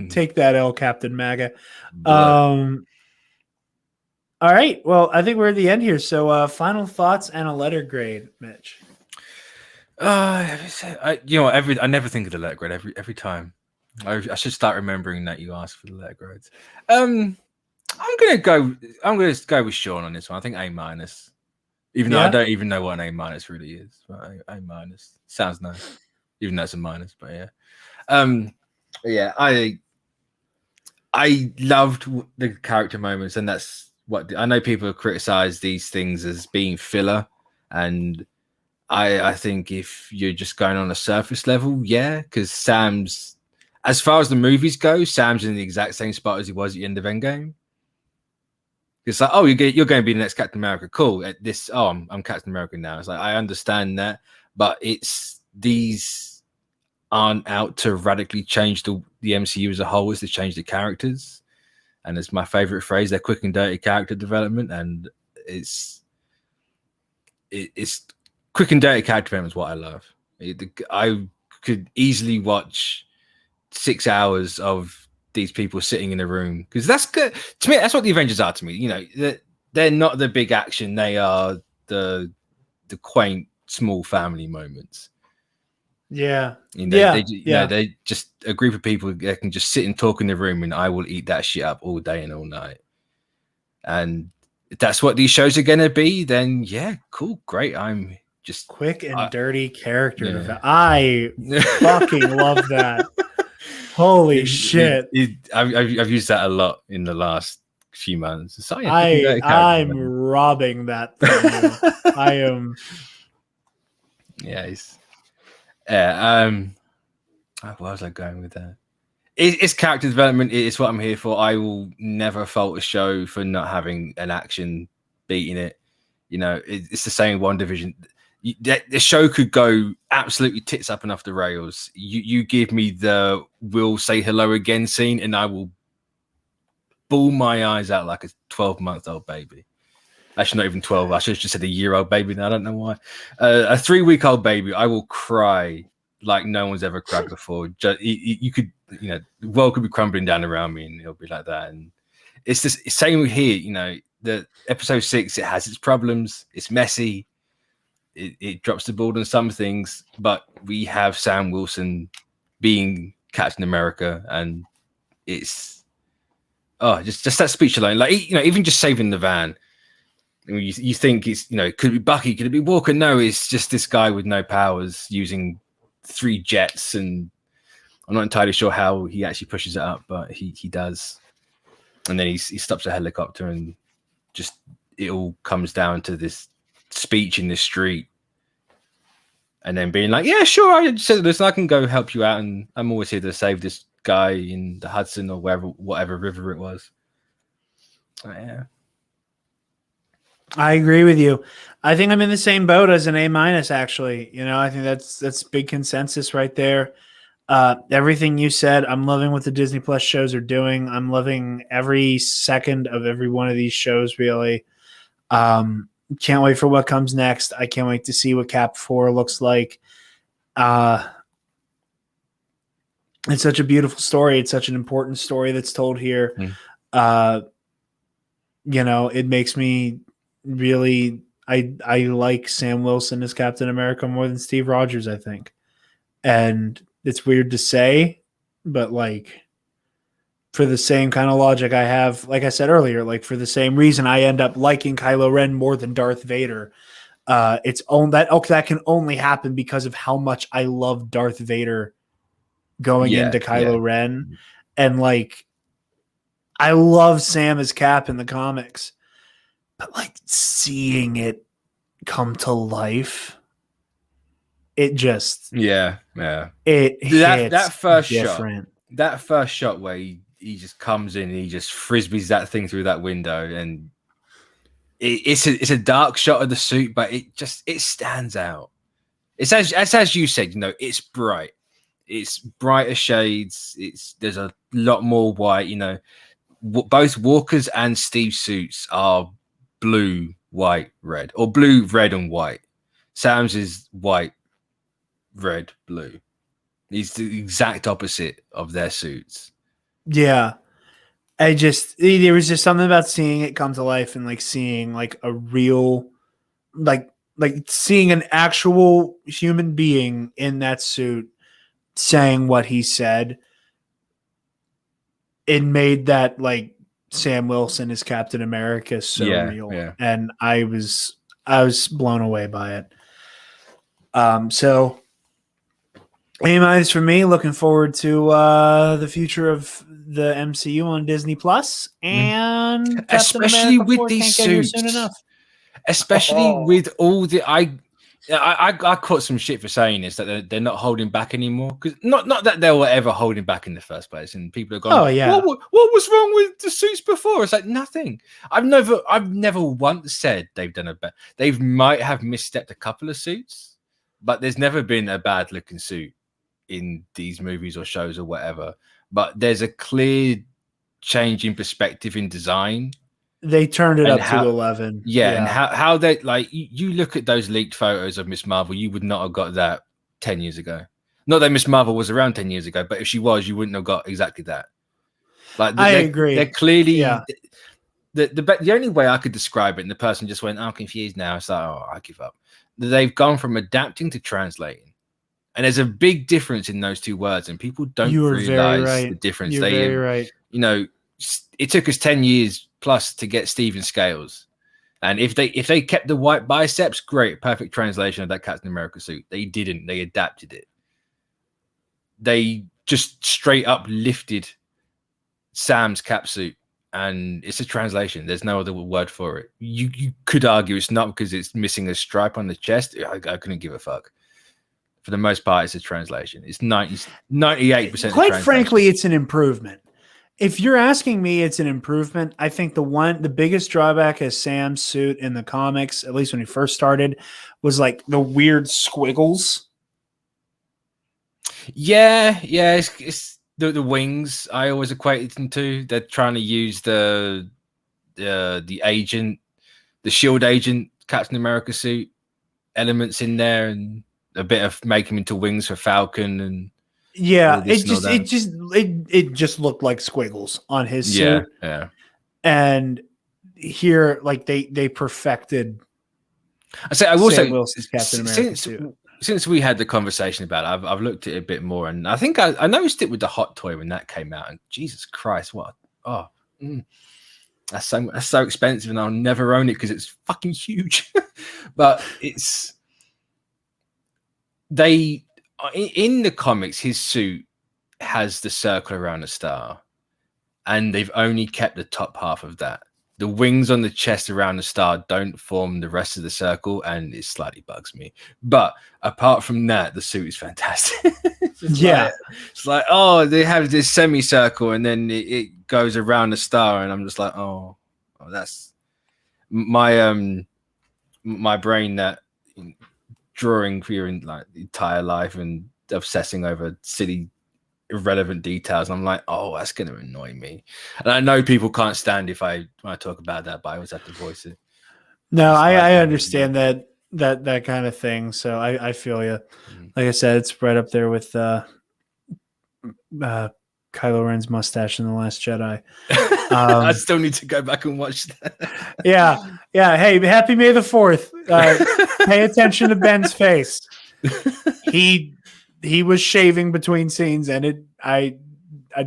Take that L, Captain MAGA. All right. Well, I think we're at the end here. So final thoughts and a letter grade, Mitch. I never think of the letter grade every time. I should start remembering that you asked for the letter grades. I'm gonna go with Shawn on this one. I think A-, even though I don't even know what an A- really is. But A- sounds nice, even though it's a minus. But yeah, I loved the character moments, and that's what I know. People have criticized these things as being filler, and I think if you're just going on a surface level, because Sam's, as far as the movies go, Sam's in the exact same spot as he was at the end of Endgame. It's like, oh, you're going to be the next Captain America. Cool. At this, I'm Captain America now. It's like, I understand that, but these aren't out to radically change the MCU as a whole. It's to change the characters. And it's my favorite phrase, they're quick and dirty character development. And it's quick and dirty character development is what I love. I could easily watch 6 hours of these people sitting in a room, because that's good to me. That's what the Avengers are to me. You know, they're not the big action. They are the quaint small family moments. Yeah. You know, they're just a group of people that can just sit and talk in the room, and I will eat that shit up all day and all night. And if that's what these shows are gonna be, then yeah, cool, great. I'm just quick and dirty character yeah. development. I fucking love that. Holy shit. I've used that a lot in the last few months. So, yeah, I'm robbing that from you. I am. Yeah, where was I going with that? It's character development. It's what I'm here for. I will never fault a show for not having an action beating it. You know, it's the same One Division. The show could go absolutely tits up and off the rails. You give me the "we'll say hello again" scene, and I will bawl my eyes out like a 12-month-old baby. Actually, not even 12. I should have just said a year-old baby. Now I don't know why. A 3-week-old baby, I will cry like no one's ever cried before. You could, you know, the world could be crumbling down around me, and it'll be like that. And it's the same here. You know, the episode 6, it has its problems. It's messy. It drops the ball on some things, but we have Sam Wilson being Captain America, and it's just that speech alone. Like, you know, even just saving the van. You think it's, you know, could it be Bucky? Could it be Walker? No, it's just this guy with no powers using 3 jets, and I'm not entirely sure how he actually pushes it up, but he does. And then he stops a helicopter, and just it all comes down to this speech in the street, and then being like, yeah, sure, I said this, and I can go help you out, and I'm always here to save this guy in the Hudson or whatever river it was. Yeah. I agree with you. I think I'm in the same boat as an A-, actually. You know, I think that's big consensus right there. Everything you said, I'm loving what the Disney Plus shows are doing. I'm loving every second of every one of these shows, really. Can't wait for what comes next. I can't wait to see what Cap 4 looks like. It's such a beautiful story. It's such an important story that's told here. You know, it makes me really, I like Sam Wilson as Captain America more than Steve Rogers, I think. And it's weird to say, but like, for the same kind of logic I have, like I said earlier, like for the same reason I end up liking Kylo Ren more than Darth Vader. That can only happen because of how much I love Darth Vader going into Kylo Ren. And like, I love Sam as Cap in the comics, but like seeing it come to life, it just that first different. That first shot where he just comes in and he just frisbees that thing through that window, and it's a dark shot of the suit, but it stands out. It's as you said, you know, it's bright. It's brighter shades. There's a lot more white. You know, both Walker's and Steve's suits are blue, white, red, or blue, red, and white. Sam's is white, red, blue. He's the exact opposite of their suits. Yeah. There was just something about seeing it come to life and like seeing like a real, like seeing an actual human being in that suit saying what he said. It made that like Sam Wilson as Captain America so real. Yeah. And I was blown away by it. So A- for me, looking forward to the future of the MCU on Disney Plus, and especially with these suits, especially with all the I caught some shit for saying this, that they're not holding back anymore, because not that they were ever holding back in the first place, and people are going, oh yeah, what was wrong with the suits before? It's like nothing. I've never once said they've done a bad. They might have misstepped a couple of suits, but there's never been a bad looking suit in these movies or shows or whatever. But there's a clear change in perspective in design, They turned it And up how- to 11. Yeah, and how they like you look at those leaked photos of Miss Marvel, you would not have got that 10 years ago. Not that Miss Marvel was around 10 years ago, but if she was, you wouldn't have got exactly that. Like I agree. They're clearly Yeah. the only way I could describe it, and the person just went, "I'm confused now." It's like, oh, I give up. They've gone from adapting to translating, and there's a big difference in those two words, and people don't realize the difference. You're very right. You know, it took us 10 years plus to get Stephen Scales, and if they kept the white biceps, great, perfect translation of that Captain America suit. They didn't. They adapted it. They just straight up lifted Sam's cap suit. And it's a translation. There's no other word for it. You could argue it's not because it's missing a stripe on the chest. I couldn't give a fuck. For the most part, it's a translation. It's 98%. Quite frankly, it's an improvement. If you're asking me, it's an improvement. I think the biggest drawback of Sam's suit in the comics, at least when he first started, was like the weird squiggles. Yeah, it's the wings. I always equated them to. They're trying to use the agent, the Shield agent, Captain America suit elements in there, and a bit of making him into wings for Falcon. And yeah, it just looked like squiggles on his suit. Yeah. And here, like they perfected. I will say Wilson's Captain America suit. Since we had the conversation about it, I've looked at it a bit more, and I think I noticed it with the Hot Toy when that came out. And Jesus Christ, that's so expensive, and I'll never own it because it's fucking huge. But in the comics, his suit has the circle around a star, and they've only kept the top half of that. The wings on the chest around the star don't form the rest of the circle, and it slightly bugs me. But apart from that, the suit is fantastic. It's like, oh, they have this semicircle, and then it goes around the star, and I'm just like, oh that's my my brain that drawing for your like entire life and obsessing over silly irrelevant details. I'm like, oh, that's going to annoy me. And I know people can't stand when I talk about that, but I always have to voice it. No, I understand that kind of thing. So I feel you. Like I said, it's right up there with Kylo Ren's mustache in The Last Jedi. I still need to go back and watch that. Yeah. Hey, happy May the 4th. Pay attention to Ben's face. He was shaving between scenes, and I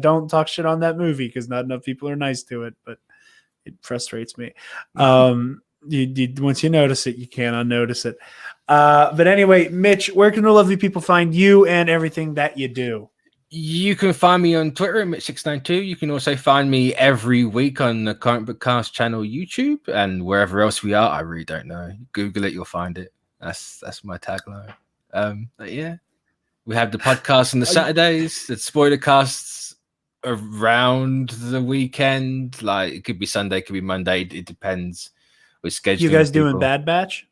don't talk shit on that movie because not enough people are nice to it, but it frustrates me. Once you notice it, you can't unnotice it. But anyway, Mitch, where can the lovely people find you and everything that you do? You can find me on Twitter at Mitch692. You can also find me every week on the ComicBookCast channel, YouTube, and wherever else we are. I really don't know. Google it, you'll find it. That's my tagline. But yeah. We have the podcast on the Saturdays, the spoiler casts around the weekend. Like it could be Sunday, it could be Monday. It depends. We're scheduling. You guys doing Bad Batch?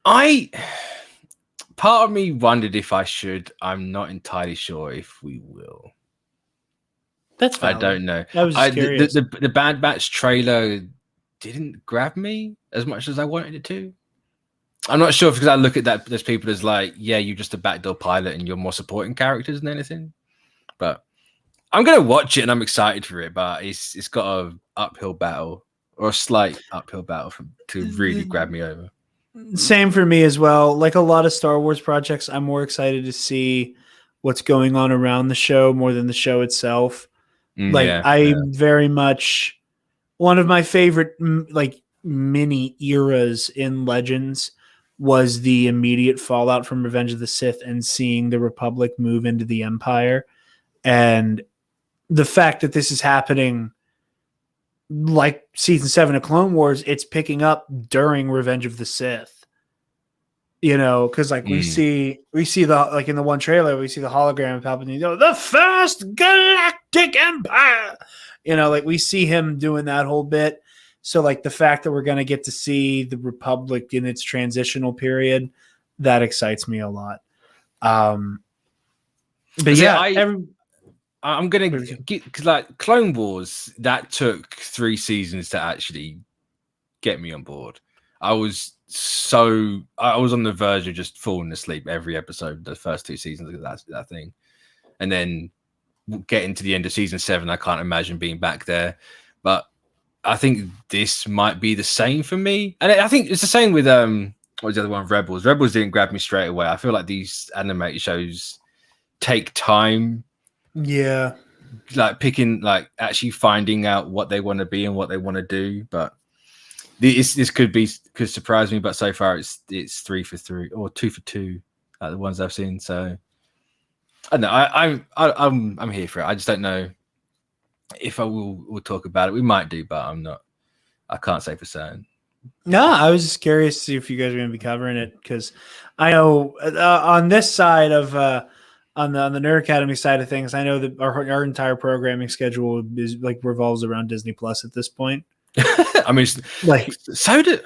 Part of me wondered if I should. I'm not entirely sure if we will. That's fine. I don't know. I was just curious. The Bad Batch trailer didn't grab me as much as I wanted it to. I'm not sure because I look at that. There's people that's like, yeah, you're just a backdoor pilot and you're more supporting characters than anything. But I'm gonna watch it and I'm excited for it. But it's got a uphill battle or a slight uphill battle to really grab me over. Same for me as well. Like a lot of Star Wars projects, I'm more excited to see what's going on around the show more than the show itself. Very much one of my favorite like mini eras in Legends was the immediate fallout from Revenge of the Sith and seeing the Republic move into the Empire. And the fact that this is happening like season 7 of Clone Wars, it's picking up during Revenge of the Sith. You know, because like we see the like in the one trailer, we see the hologram of Palpatine, the First Galactic Empire. You know, like we see him doing that whole bit. So like the fact that we're going to get to see the Republic in its transitional period, that excites me a lot. But yeah, I'm gonna get, because like Clone Wars, that took 3 seasons to actually get me on board. I was on the verge of just falling asleep every episode, the first 2 seasons of that thing, and then getting to the end of season 7, I can't imagine being back there. But I think this might be the same for me, and I think it's the same with what was the other one? Rebels. Rebels didn't grab me straight away. I feel like these animated shows take time. Yeah, like picking, like actually finding out what they want to be and what they want to do. But this could surprise me. But so far, it's 3 for 3 or 2 for 2, like the ones I've seen. So I don't know. I'm here for it. I just don't know if we'll talk about it. We might do, but I'm not. I can't say for certain. No, I was just curious to see if you guys are going to be covering it, because I know on this side of on the Nerd Academy side of things, I know that our entire programming schedule is like revolves around Disney Plus at this point. I mean, like, so did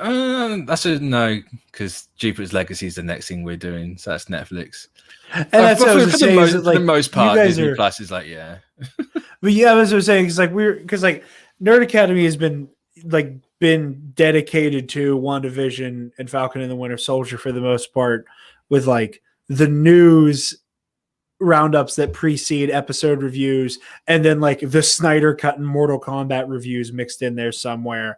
that's a no, because Jupiter's Legacy is the next thing we're doing, so that's Netflix. And that's what I was saying. For the most part, Disney Plus is like, yeah. But yeah, as I was saying, it's like because Nerd Academy has been dedicated to WandaVision and Falcon and the Winter Soldier for the most part, with like the news roundups that precede episode reviews, and then like the Snyder Cut and Mortal Kombat reviews mixed in there somewhere.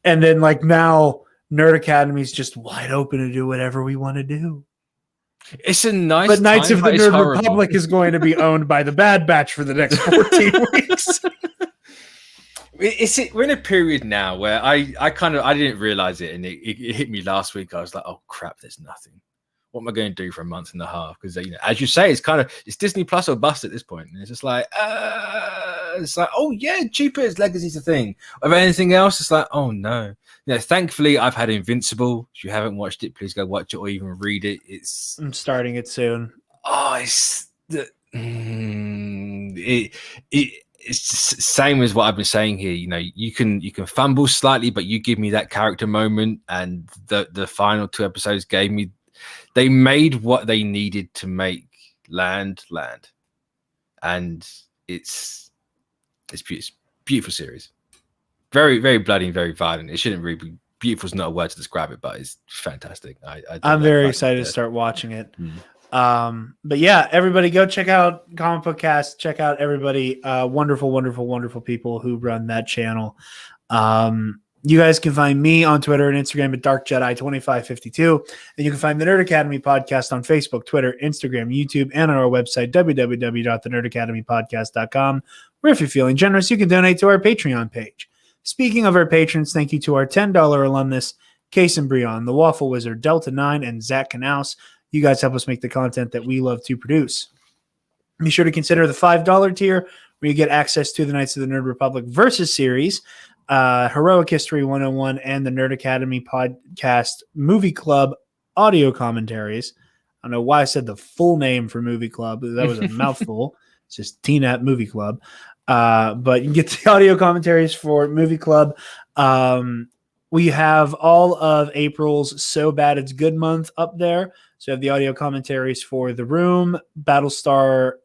And then like now Nerd Academy is just wide open to do whatever we want to do. It's a nice, but Knights of the Nerd horrible. Republic is going to be owned by the Bad Batch for the next 14 weeks. We're in a period now where I didn't realize it, and it hit me last week. I was like, oh crap, there's nothing. What am I going to do for a month and a half? Because as you say, it's Disney Plus or bust at this point. And it's just like, oh yeah, Jupiter's Legacy is a thing. Of anything else, it's like, oh no. Thankfully, I've had Invincible. If you haven't watched it, please go watch it or even read it. I'm starting it soon. Oh, it's same as what I've been saying here. You can fumble slightly, but you give me that character moment, and the final 2 episodes gave me. They made what they needed to make land, and it's beautiful series. Very, very bloody and very violent. It shouldn't really be beautiful. Is not a word to describe it, but it's fantastic. I'm very excited to start watching it. But yeah, everybody go check out ComicBookCast. Check out everybody, wonderful, wonderful, wonderful people who run that channel. You guys can find me on Twitter and Instagram at DarkJedi2552. And you can find the Nerd Academy Podcast on Facebook, Twitter, Instagram, YouTube, and on our website, www.thenerdacademypodcast.com, where if you're feeling generous, you can donate to our Patreon page. Speaking of our patrons, thank you to our $10 alumnus, Case and Brion, the Waffle Wizard, Delta 9, and Zach Knaus. You guys help us make the content that we love to produce. Be sure to consider the $5 tier, where you get access to the Knights of the Nerd Republic Versus series, Heroic History 101, and the Nerd Academy Podcast Movie Club audio commentaries. I don't know why I said the full name for Movie Club. That was a mouthful. It's just TNAP Movie Club. But you can get the audio commentaries for Movie Club. We have all of April's So Bad It's Good month up there. So you have the audio commentaries for The Room, Battlestar,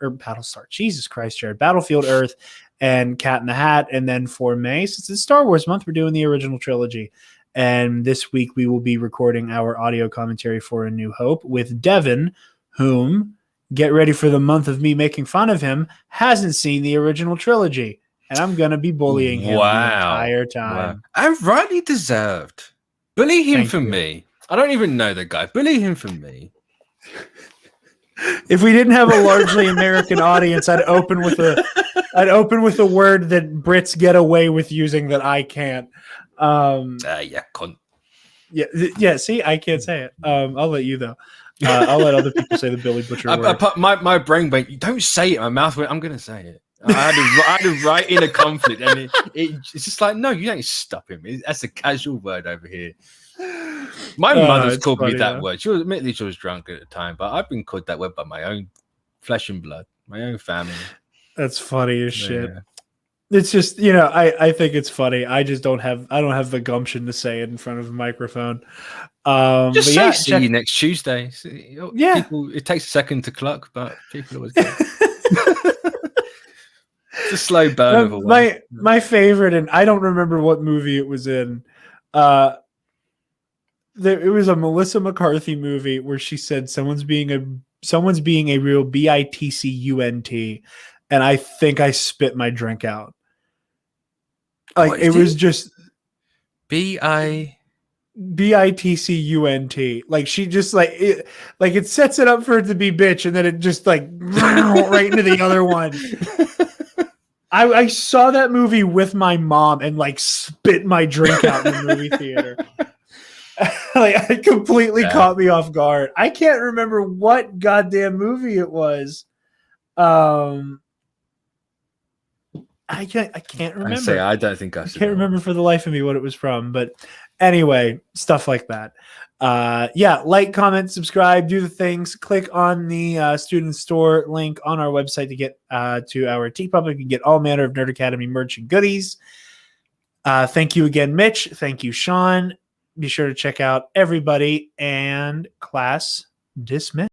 Jesus Christ, Jared, Battlefield Earth, and Cat in the Hat. And then for May, since it's Star Wars month, we're doing the original trilogy. And this week we will be recording our audio commentary for A New Hope with Devin, whom, get ready for the month of me making fun of him, hasn't seen the original trilogy. And I'm going to be bullying him the entire time. Wow. Rightly deserved. Bully him for me. I don't even know the guy. Bully him for me. If we didn't have a largely American audience, I'd open with a word that Brits get away with using that I can't. Yeah, cunt. Yeah. See, I can't say it. I'll let you though. I'll let other people say the Billy Butcher word. My brain went, you don't say it. My mouth went, I'm going to say it. I had to write in a conflict, and it's just like, no, you don't stop him. That's a casual word over here. My mother's called me that word. She was drunk at the time, but I've been called that word by my own flesh and blood, my own family. That's funny as shit. It's just, I think it's funny. I just don't have the gumption to say it in front of a microphone. Just see you next Tuesday. Yeah. People, it takes a second to cluck, but people always get it. It's a slow burn of a one. My favorite, and I don't remember what movie it was in. It was a Melissa McCarthy movie where she said someone's being a real bitcunt, and I think I spit my drink out. Like it was just bitcunt. Like she just like it sets it up for it to be bitch, and then it just like right into the other one. I saw that movie with my mom and like spit my drink out in the movie theater. Like it completely caught me off guard. I can't remember what goddamn movie it was. I can't remember. I don't think I can't remember for the life of me what it was from. But anyway, stuff like that. Like, comment, subscribe, do the things. Click on the student store link on our website to get to our TeePublic and get all manner of Nerd Academy merch and goodies. Thank you again, Mitch. Thank you, Shawn. Be sure to check out everybody, and class dismissed.